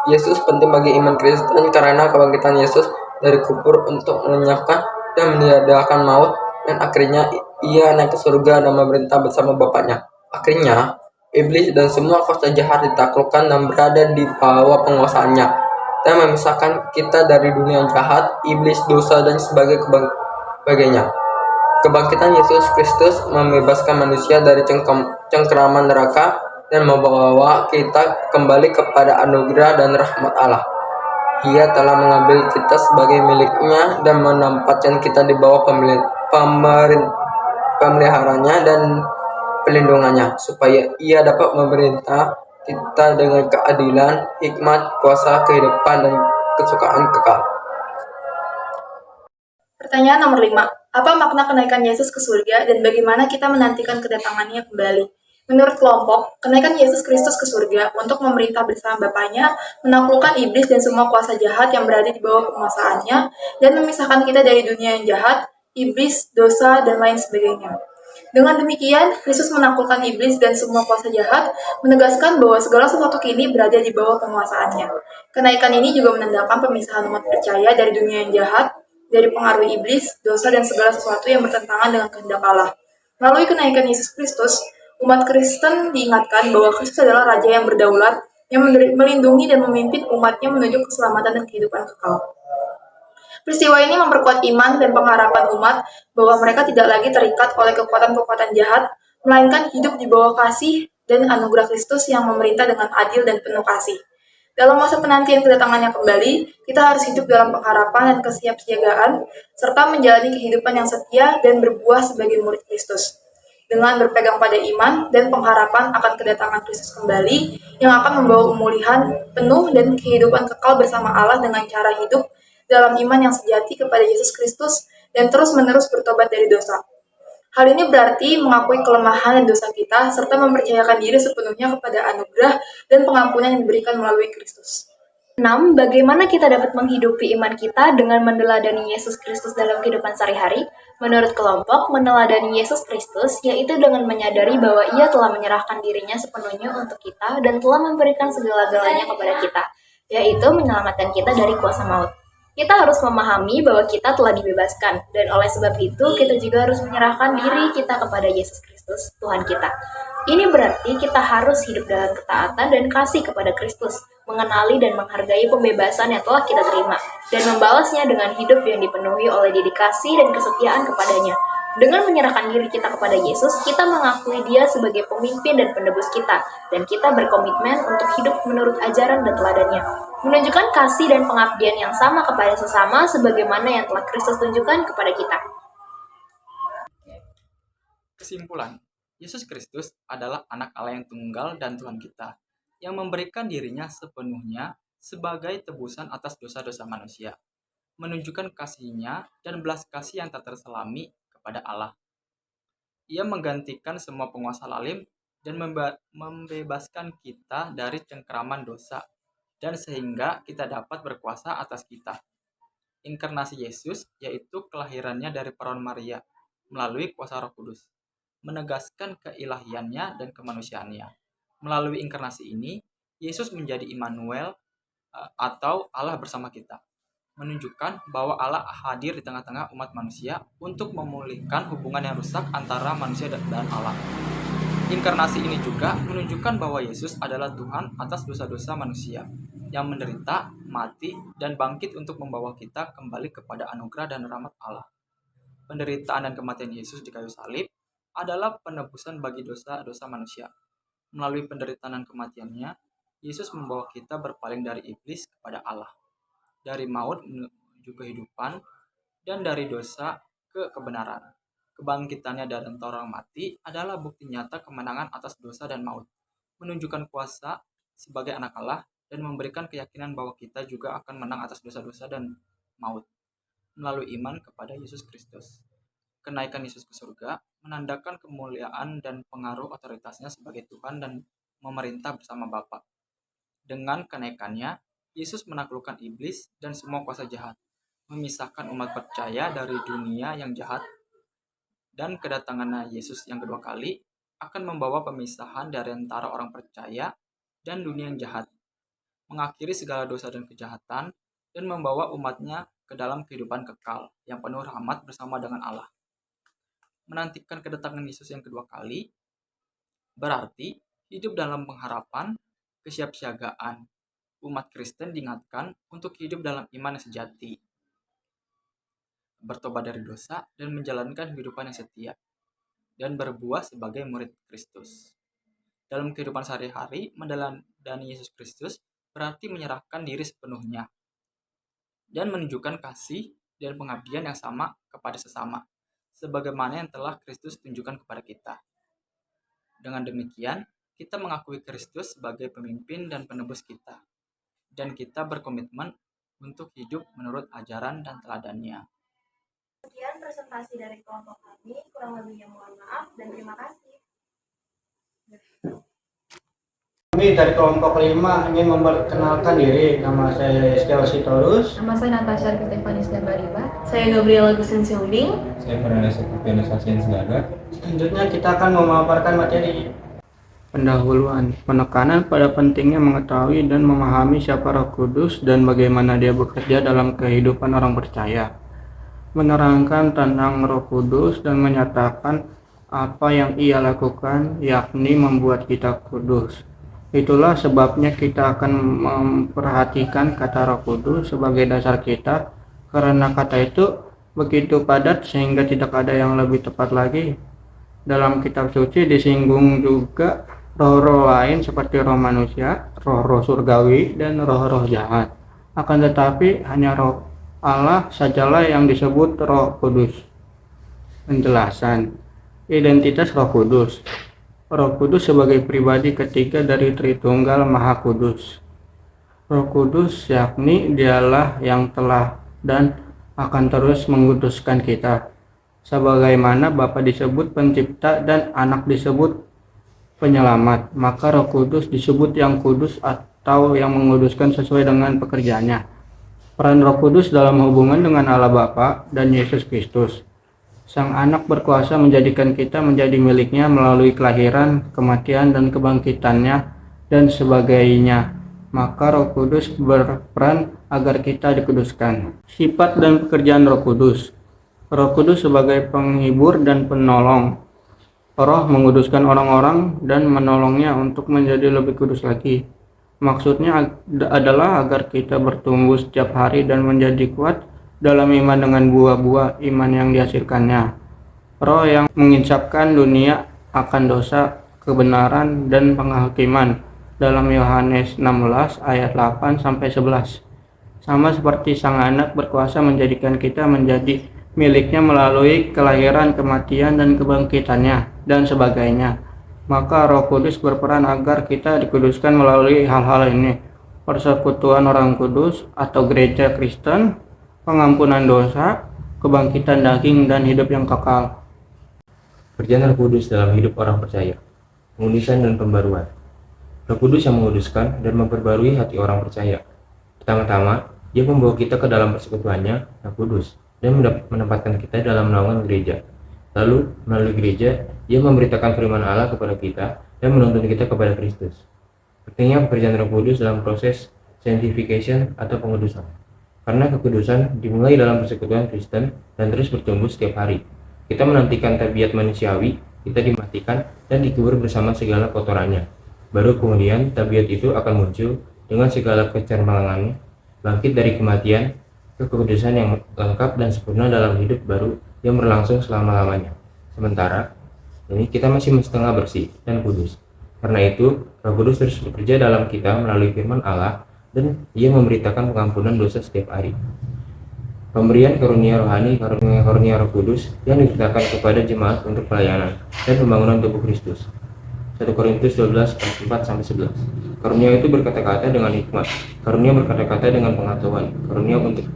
Yesus penting bagi iman Kristen karena kebangkitan Yesus dari kubur untuk melenyapkan dan meniadakan maut, dan akhirnya ia naik ke surga dan memerintah bersama Bapaknya. Akhirnya, iblis dan semua kuasa jahat ditaklukkan dan berada di bawah penguasaannya, dan memisahkan kita dari dunia jahat, iblis, dosa, dan sebagainya. Kebangkitan Yesus Kristus membebaskan manusia dari cengkeraman neraka dan membawa kita kembali kepada anugerah dan rahmat Allah. Ia telah mengambil kita sebagai miliknya dan menempatkan kita di bawah pemeliharanya dan pelindungannya, supaya ia dapat memerintah kita dengan keadilan, hikmat, kuasa, kehidupan, dan kesukaan kekal. Pertanyaan nomor 5. Apa makna kenaikan Yesus ke surga dan bagaimana kita menantikan kedatangannya kembali? Menurut kelompok, kenaikan Yesus Kristus ke surga untuk memerintah bersama Bapaknya, menaklukkan iblis dan semua kuasa jahat yang berada di bawah penguasaannya, dan memisahkan kita dari dunia yang jahat, iblis, dosa, dan lain sebagainya. Dengan demikian, Yesus menaklukkan iblis dan semua kuasa jahat, menegaskan bahwa segala sesuatu kini berada di bawah penguasaannya. Kenaikan ini juga menandakan pemisahan umat percaya dari dunia yang jahat, dari pengaruh iblis, dosa, dan segala sesuatu yang bertentangan dengan kehendak Allah. Melalui kenaikan Yesus Kristus, umat Kristen diingatkan bahwa Kristus adalah Raja yang berdaulat, yang melindungi dan memimpin umatnya menuju keselamatan dan kehidupan kekal. Peristiwa ini memperkuat iman dan pengharapan umat bahwa mereka tidak lagi terikat oleh kekuatan-kekuatan jahat, melainkan hidup di bawah kasih dan anugerah Kristus yang memerintah dengan adil dan penuh kasih. Dalam masa penantian kedatangannya kembali, kita harus hidup dalam pengharapan dan kesiapsiagaan, serta menjalani kehidupan yang setia dan berbuah sebagai murid Kristus. Dengan berpegang pada iman dan pengharapan akan kedatangan Kristus kembali, yang akan membawa pemulihan penuh dan kehidupan kekal bersama Allah dengan cara hidup dalam iman yang sejati kepada Yesus Kristus dan terus-menerus bertobat dari dosa. Hal ini berarti mengakui kelemahan dan dosa kita, serta mempercayakan diri sepenuhnya kepada anugerah dan pengampunan yang diberikan melalui Kristus. 6. Bagaimana kita dapat menghidupi iman kita dengan meneladani Yesus Kristus dalam kehidupan sehari-hari? Menurut kelompok, meneladani Yesus Kristus yaitu dengan menyadari bahwa Ia telah menyerahkan dirinya sepenuhnya untuk kita dan telah memberikan segala-galanya kepada kita, yaitu menyelamatkan kita dari kuasa maut. Kita harus memahami bahwa kita telah dibebaskan, dan oleh sebab itu kita juga harus menyerahkan diri kita kepada Yesus Kristus, Tuhan kita. Ini berarti kita harus hidup dalam ketaatan dan kasih kepada Kristus, mengenali dan menghargai pembebasan yang telah kita terima, dan membalasnya dengan hidup yang dipenuhi oleh dedikasi dan kesetiaan kepadanya. Dengan menyerahkan diri kita kepada Yesus, kita mengakui Dia sebagai pemimpin dan penebus kita, dan kita berkomitmen untuk hidup menurut ajaran dan teladannya, menunjukkan kasih dan pengabdian yang sama kepada sesama sebagaimana yang telah Kristus tunjukkan kepada kita. Kesimpulan, Yesus Kristus adalah anak Allah yang tunggal dan Tuhan kita, yang memberikan dirinya sepenuhnya sebagai tebusan atas dosa-dosa manusia. menunjukkan kasih-Nya dan belas kasih yang tak terselami kepada Allah. Ia menggantikan semua penguasa lalim dan membebaskan kita dari cengkeraman dosa, dan sehingga kita dapat berkuasa atas kita. Inkarnasi Yesus, yaitu kelahirannya dari perawan Maria melalui kuasa Roh Kudus, menegaskan keilahiannya dan kemanusiaannya. Melalui inkarnasi ini, Yesus menjadi Immanuel atau Allah bersama kita, menunjukkan bahwa Allah hadir di tengah-tengah umat manusia untuk memulihkan hubungan yang rusak antara manusia dan Allah. Inkarnasi ini juga menunjukkan bahwa Yesus adalah Tuhan atas dosa-dosa manusia yang menderita, mati, dan bangkit untuk membawa kita kembali kepada anugerah dan rahmat Allah. Penderitaan dan kematian Yesus di kayu salib adalah penebusan bagi dosa-dosa manusia. Melalui penderitaan dan kematiannya, Yesus membawa kita berpaling dari iblis kepada Allah, dari maut menuju kehidupan, dan dari dosa ke kebenaran. Kebangkitannya dari antara orang mati adalah bukti nyata kemenangan atas dosa dan maut, menunjukkan kuasa sebagai anak Allah, dan memberikan keyakinan bahwa kita juga akan menang atas dosa-dosa dan maut melalui iman kepada Yesus Kristus. Kenaikan Yesus ke surga menandakan kemuliaan dan pengaruh otoritasnya sebagai Tuhan dan memerintah bersama Bapa. Dengan kenaikannya, Yesus menaklukkan iblis dan semua kuasa jahat, memisahkan umat percaya dari dunia yang jahat, dan kedatangannya Yesus yang kedua kali akan membawa pemisahan dari antara orang percaya dan dunia yang jahat, mengakhiri segala dosa dan kejahatan, dan membawa umatnya ke dalam kehidupan kekal yang penuh rahmat bersama dengan Allah. Menantikan kedatangan Yesus yang kedua kali berarti hidup dalam pengharapan, kesiapsiagaan. Umat Kristen diingatkan untuk hidup dalam iman yang sejati, bertobat dari dosa, dan menjalankan kehidupan yang setia, dan berbuah sebagai murid Kristus. Dalam kehidupan sehari-hari, meneladani Yesus Kristus berarti menyerahkan diri sepenuhnya dan menunjukkan kasih dan pengabdian yang sama kepada sesama, sebagaimana yang telah Kristus tunjukkan kepada kita. Dengan demikian, kita mengakui Kristus sebagai pemimpin dan penebus kita, dan kita berkomitmen untuk hidup menurut ajaran dan teladannya. Sekian presentasi dari kelompok kami, kurang lebihnya mohon maaf dan terima kasih. Kami dari kelompok 5 ingin memperkenalkan diri. Nama saya Eskel Sitorus. Nama saya Natasha Stefanis Bariba. Saya Gabriela Gusin Siuling. Saya Fernandes Pianusasian Segaga. Selanjutnya kita akan memaparkan materi. Pendahuluan, penekanan pada pentingnya mengetahui dan memahami siapa Roh Kudus dan bagaimana dia bekerja dalam kehidupan orang percaya. Menerangkan tentang Roh Kudus dan menyatakan apa yang ia lakukan, yakni membuat kita kudus. Itulah sebabnya kita akan memperhatikan kata Roh Kudus sebagai dasar kita, karena kata itu begitu padat sehingga tidak ada yang lebih tepat lagi. Dalam kitab suci disinggung juga roh-roh lain seperti roh manusia, roh-roh surgawi, dan roh-roh jahat. Akan tetapi hanya roh Allah sajalah yang disebut Roh Kudus. Penjelasan identitas Roh Kudus. Roh Kudus sebagai pribadi ketiga dari Tritunggal Maha Kudus. Roh Kudus yakni dialah yang telah dan akan terus menguduskan kita. Sebagaimana Bapa disebut pencipta dan Anak disebut penyelamat, maka Roh Kudus disebut yang kudus atau yang menguduskan sesuai dengan pekerjaannya. Peran Roh Kudus dalam hubungan dengan Allah Bapa dan Yesus Kristus. Sang Anak berkuasa menjadikan kita menjadi miliknya melalui kelahiran, kematian, dan kebangkitannya, dan sebagainya. Maka Roh Kudus berperan agar kita dikuduskan. Sifat dan pekerjaan Roh Kudus. Roh Kudus sebagai penghibur dan penolong. Roh menguduskan orang-orang dan menolongnya untuk menjadi lebih kudus lagi. Maksudnya adalah agar kita bertumbuh setiap hari dan menjadi kuat dalam iman dengan buah-buah iman yang dihasilkannya. Roh yang menginsapkan dunia akan dosa, kebenaran, dan penghakiman dalam Yohanes 16 ayat 8-11. Sama seperti Sang Anak berkuasa menjadikan kita menjadi miliknya melalui kelahiran, kematian, dan kebangkitannya, dan sebagainya. Maka Roh Kudus berperan agar kita dikuduskan melalui hal-hal ini: persekutuan orang kudus atau gereja Kristen, pengampunan dosa, kebangkitan daging, dan hidup yang kekal. Kerjaan Roh Kudus dalam hidup orang percaya, pengudusan dan pembaruan. Roh Kudus yang menguduskan dan memperbarui hati orang percaya. Pertama-tama, Dia membawa kita ke dalam persekutuannya, Roh Kudus, dan menempatkan kita dalam naungan gereja. Lalu, melalui gereja, Dia memberitakan firman Allah kepada kita dan menuntun kita kepada Kristus. Pentingnya pekerjaan Roh Kudus dalam proses sanctification atau pengudusan. Karena kekudusan dimulai dalam persekutuan Kristen dan terus bertumbuh setiap hari. Kita menantikan tabiat manusiawi, kita dimatikan dan dikubur bersama segala kotorannya. Baru kemudian tabiat itu akan muncul dengan segala kecermelangannya, bangkit dari kematian ke kekudusan yang lengkap dan sempurna dalam hidup baru yang berlangsung selama-lamanya. Sementara ini kita masih setengah bersih dan kudus. Karena itu, Roh Kudus terus bekerja dalam kita melalui firman Allah dan Ia memberitakan pengampunan dosa setiap hari. Pemberian karunia rohani, karunia Roh Kudus yang diceritakan kepada jemaat untuk pelayanan dan pembangunan tubuh Kristus. 1 Korintus 12 ayat 4-11. Karunia itu berkata-kata dengan hikmat, karunia berkata-kata dengan pengetahuan, karunia untuk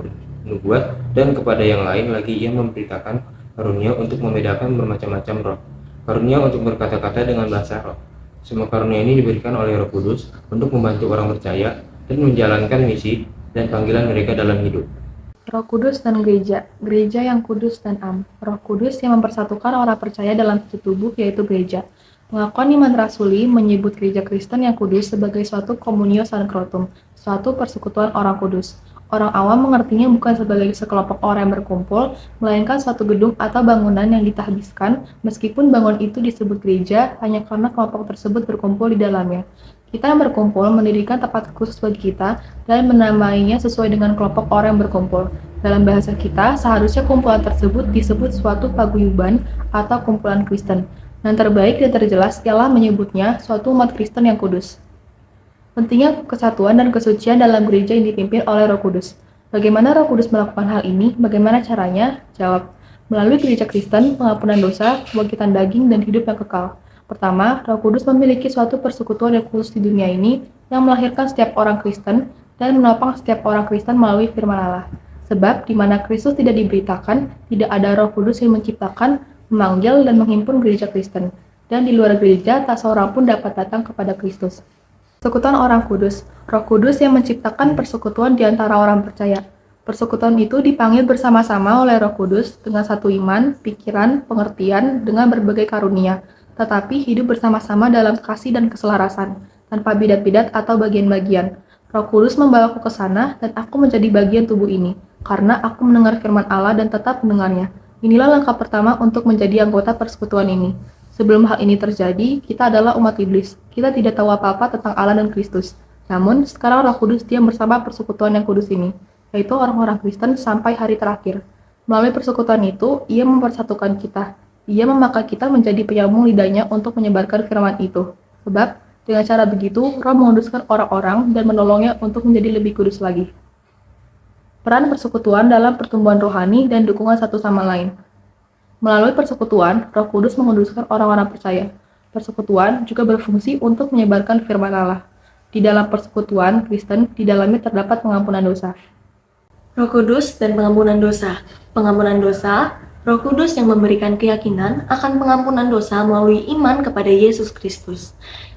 nubuat, dan kepada yang lain lagi Ia memberitakan karunia untuk membedakan bermacam-macam roh, karunia untuk berkata-kata dengan bahasa roh. Semua karunia ini diberikan oleh Roh Kudus untuk membantu orang percaya dan menjalankan misi dan panggilan mereka dalam hidup. Roh Kudus dan gereja, gereja yang kudus dan am. Roh Kudus yang mempersatukan orang percaya dalam satu tubuh, yaitu gereja. Pengakuan iman rasuli menyebut gereja Kristen yang kudus sebagai suatu communio sanctorum, suatu persekutuan orang kudus. Orang awam mengertinya bukan sebagai sekelompok orang yang berkumpul, melainkan suatu gedung atau bangunan yang ditahbiskan, meskipun bangunan itu disebut gereja hanya karena kelompok tersebut berkumpul di dalamnya. Kita yang berkumpul mendirikan tempat khusus bagi kita dan menamainya sesuai dengan kelompok orang yang berkumpul. Dalam bahasa kita, seharusnya kumpulan tersebut disebut suatu paguyuban atau kumpulan Kristen. Yang terbaik dan terjelas ialah menyebutnya suatu umat Kristen yang kudus. Pentingnya kesatuan dan kesucian dalam gereja yang dipimpin oleh Roh Kudus. Bagaimana Roh Kudus melakukan hal ini? Bagaimana caranya? Jawab, melalui gereja Kristen, pengampunan dosa, kebangkitan daging, dan hidup yang kekal. Pertama, Roh Kudus memiliki suatu persekutuan yang khusus di dunia ini yang melahirkan setiap orang Kristen dan menopang setiap orang Kristen melalui firman Allah. Sebab di mana Kristus tidak diberitakan, tidak ada Roh Kudus yang menciptakan, memanggil, dan menghimpun gereja Kristen. Dan di luar gereja, tak seorang pun dapat datang kepada Kristus. Persekutuan orang kudus, Roh Kudus yang menciptakan persekutuan di antara orang percaya. Persekutuan itu dipanggil bersama-sama oleh Roh Kudus dengan satu iman, pikiran, pengertian, dengan berbagai karunia, tetapi hidup bersama-sama dalam kasih dan keselarasan, tanpa bidat-bidat atau bagian-bagian. Roh Kudus membawaku ke sana, dan aku menjadi bagian tubuh ini, karena aku mendengar firman Allah dan tetap mendengarnya. Inilah langkah pertama untuk menjadi anggota persekutuan ini. Sebelum hal ini terjadi, kita adalah umat iblis. Kita tidak tahu apa-apa tentang Allah dan Kristus. Namun, sekarang Roh Kudus diam bersama persekutuan yang kudus ini, yaitu orang-orang Kristen sampai hari terakhir. Melalui persekutuan itu, Ia mempersatukan kita. Ia memakai kita menjadi penyambung lidahnya untuk menyebarkan firman itu. Sebab, dengan cara begitu, Roh menguduskan orang-orang dan menolongnya untuk menjadi lebih kudus lagi. Peran persekutuan dalam pertumbuhan rohani dan dukungan satu sama lain. Melalui persekutuan, Roh Kudus menguduskan orang-orang percaya. Persekutuan juga berfungsi untuk menyebarkan firman Allah. Di dalam persekutuan Kristen, di dalamnya terdapat pengampunan dosa. Roh Kudus dan pengampunan dosa. Pengampunan dosa, Roh Kudus yang memberikan keyakinan akan pengampunan dosa melalui iman kepada Yesus Kristus.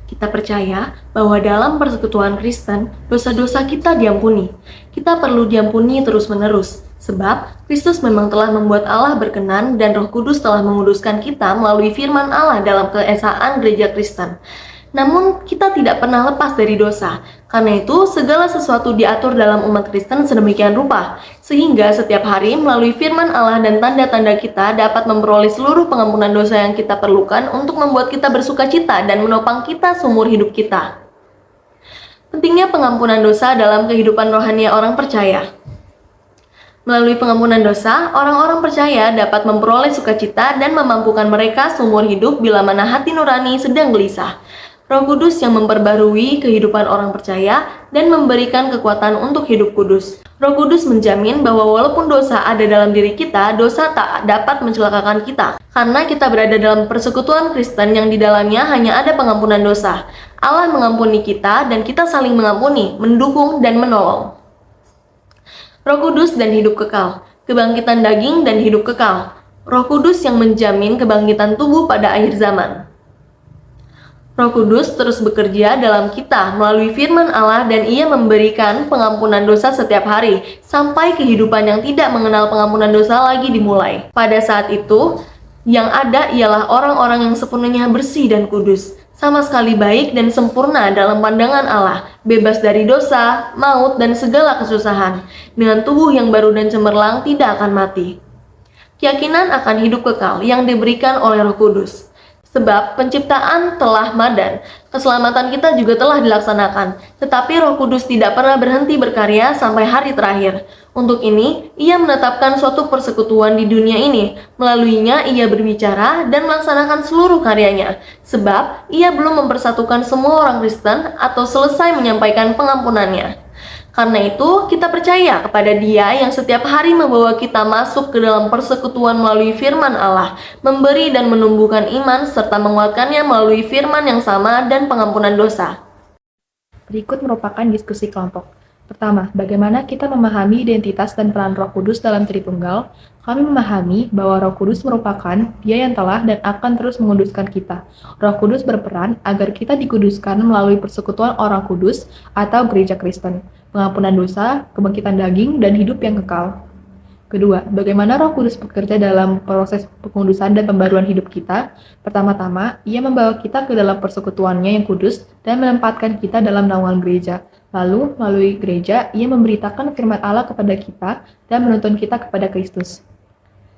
Kita percaya bahwa dalam persekutuan Kristen, dosa-dosa kita diampuni. Kita perlu diampuni terus-menerus, sebab Kristus memang telah membuat Allah berkenan dan Roh Kudus telah menguduskan kita melalui firman Allah dalam keesaan gereja Kristen. Namun, kita tidak pernah lepas dari dosa. Karena itu, segala sesuatu diatur dalam umat Kristen sedemikian rupa, sehingga setiap hari melalui firman Allah dan tanda-tanda kita dapat memperoleh seluruh pengampunan dosa yang kita perlukan untuk membuat kita bersukacita dan menopang kita seumur hidup kita. Pentingnya pengampunan dosa dalam kehidupan rohani orang percaya. Melalui pengampunan dosa, orang-orang percaya dapat memperoleh sukacita dan memampukan mereka seumur hidup bila mana hati nurani sedang gelisah. Roh Kudus yang memperbarui kehidupan orang percaya dan memberikan kekuatan untuk hidup kudus. Roh Kudus menjamin bahwa walaupun dosa ada dalam diri kita, dosa tak dapat mencelakakan kita. Karena kita berada dalam persekutuan Kristen yang di dalamnya hanya ada pengampunan dosa. Allah mengampuni kita dan kita saling mengampuni, mendukung, dan menolong. Roh Kudus dan hidup kekal, kebangkitan daging dan hidup kekal, Roh Kudus yang menjamin kebangkitan tubuh pada akhir zaman. Roh Kudus terus bekerja dalam kita melalui firman Allah dan Ia memberikan pengampunan dosa setiap hari sampai kehidupan yang tidak mengenal pengampunan dosa lagi dimulai. Pada saat itu, yang ada ialah orang-orang yang sepenuhnya bersih dan kudus, sama sekali baik dan sempurna dalam pandangan Allah, bebas dari dosa, maut, dan segala kesusahan, dengan tubuh yang baru dan cemerlang tidak akan mati. Keyakinan akan hidup kekal yang diberikan oleh Roh Kudus. Sebab penciptaan telah madan, keselamatan kita juga telah dilaksanakan, tetapi Roh Kudus tidak pernah berhenti berkarya sampai hari terakhir. Untuk ini, Ia menetapkan suatu persekutuan di dunia ini. Melaluinya Ia berbicara dan melaksanakan seluruh karyanya, sebab Ia belum mempersatukan semua orang Kristen atau selesai menyampaikan pengampunannya. Karena itu, kita percaya kepada Dia yang setiap hari membawa kita masuk ke dalam persekutuan melalui firman Allah, memberi dan menumbuhkan iman, serta menguatkannya melalui firman yang sama dan pengampunan dosa. Berikut merupakan diskusi kelompok. Pertama, bagaimana kita memahami identitas dan peran Roh Kudus dalam Tritunggal? Kami memahami bahwa Roh Kudus merupakan Dia yang telah dan akan terus menguduskan kita. Roh Kudus berperan agar kita dikuduskan melalui persekutuan orang kudus atau gereja Kristen, pengampunan dosa, kebangkitan daging, dan hidup yang kekal. Kedua, bagaimana Roh Kudus bekerja dalam proses pengudusan dan pembaruan hidup kita? Pertama-tama, Ia membawa kita ke dalam persekutuannya yang kudus dan menempatkan kita dalam naungan gereja. Lalu, melalui gereja, Ia memberitakan firman Allah kepada kita dan menuntun kita kepada Kristus.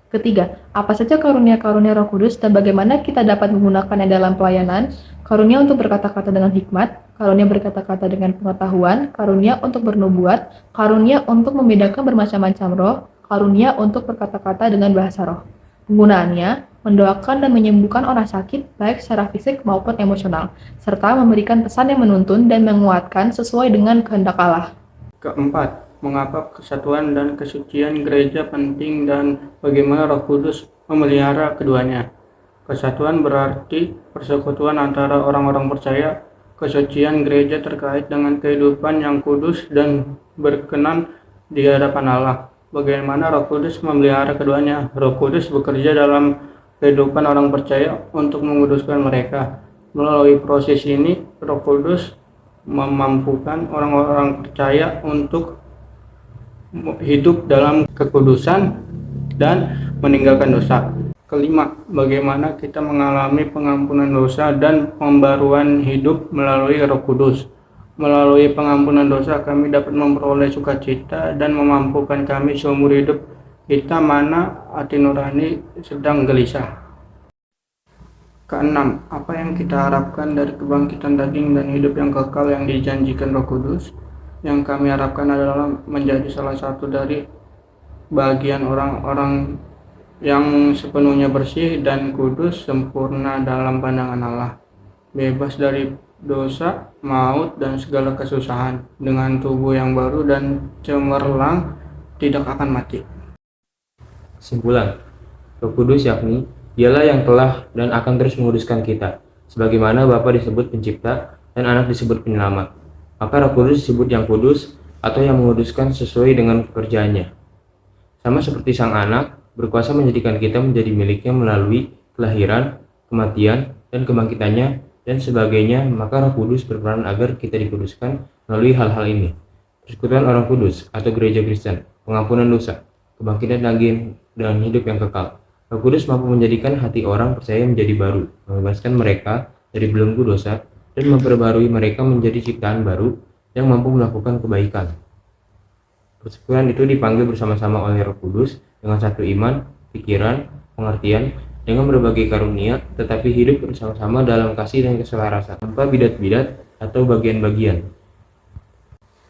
Ketiga, apa saja karunia-karunia Roh Kudus dan bagaimana kita dapat menggunakannya dalam pelayanan? Karunia untuk berkata-kata dengan hikmat, karunia berkata-kata dengan pengetahuan, karunia untuk bernubuat, karunia untuk membedakan bermacam-macam roh, karunia untuk berkata-kata dengan bahasa roh. Penggunaannya, mendoakan dan menyembuhkan orang sakit baik secara fisik maupun emosional, serta memberikan pesan yang menuntun dan menguatkan sesuai dengan kehendak Allah. Keempat, mengapa kesatuan dan kesucian gereja penting dan bagaimana Roh Kudus memelihara keduanya. Kesatuan berarti persekutuan antara orang-orang percaya. Kesucian gereja terkait dengan kehidupan yang kudus dan berkenan di hadapan Allah. Bagaimana Roh Kudus memelihara keduanya? Roh Kudus bekerja dalam kehidupan orang percaya untuk menguduskan mereka. Melalui proses ini, Roh Kudus memampukan orang-orang percaya untuk hidup dalam kekudusan dan meninggalkan dosa. Kelima, bagaimana kita mengalami pengampunan dosa dan pembaruan hidup melalui Roh Kudus. Melalui pengampunan dosa, kami dapat memperoleh sukacita dan memampukan kami seumur hidup kita mana hati nurani sedang gelisah. Keenam, apa yang kita harapkan dari kebangkitan daging dan hidup yang kekal yang dijanjikan Roh Kudus? Yang kami harapkan adalah menjadi salah satu dari bagian orang-orang yang sepenuhnya bersih dan kudus, sempurna dalam pandangan Allah, bebas dari dosa, maut, dan segala kesusahan, dengan tubuh yang baru dan cemerlang, tidak akan mati. Kesimpulan, Roh Kudus yakni Dialah yang telah dan akan terus menguduskan kita, sebagaimana Bapa disebut pencipta dan Anak disebut penyelamat. Maka Roh Kudus disebut yang kudus atau yang menguduskan sesuai dengan pekerjaannya. Sama seperti Sang Anak, berkuasa menjadikan kita menjadi miliknya melalui kelahiran, kematian, dan kebangkitannya, dan sebagainya, maka Roh Kudus berperan agar kita dikuduskan melalui hal-hal ini. Persekutuan orang kudus atau gereja Kristen, pengampunan dosa, kebangkitan daging, dan hidup yang kekal. Roh Kudus mampu menjadikan hati orang percaya menjadi baru, membebaskan mereka dari belenggu dosa, dan memperbarui mereka menjadi ciptaan baru yang mampu melakukan kebaikan. Persekutuan itu dipanggil bersama-sama oleh Roh Kudus dengan satu iman, pikiran, pengertian, dengan berbagai karunia, tetapi hidup bersama-sama dalam kasih dan keselarasan, tanpa bidat-bidat atau bagian-bagian.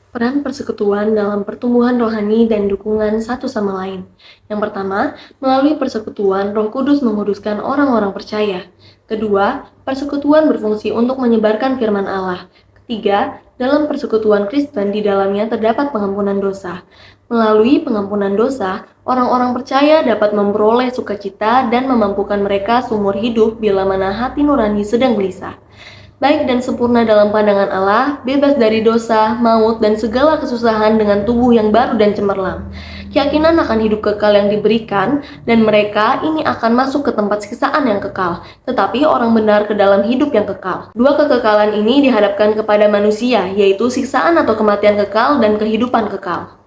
Peran persekutuan dalam pertumbuhan rohani dan dukungan satu sama lain. Yang pertama, melalui persekutuan, Roh Kudus menguduskan orang-orang percaya. Kedua, persekutuan berfungsi untuk menyebarkan firman Allah. Ketiga, dalam persekutuan Kristen di dalamnya terdapat pengampunan dosa. Melalui pengampunan dosa, orang-orang percaya dapat memperoleh sukacita dan memampukan mereka seumur hidup bila mana hati nurani sedang gelisah. baik dan sempurna dalam pandangan Allah, bebas dari dosa, maut, dan segala kesusahan dengan tubuh yang baru dan cemerlang. Keyakinan akan hidup kekal yang diberikan, dan mereka ini akan masuk ke tempat siksaan yang kekal, tetapi orang benar ke dalam hidup yang kekal. Dua kekekalan ini dihadapkan kepada manusia, yaitu siksaan atau kematian kekal dan kehidupan kekal.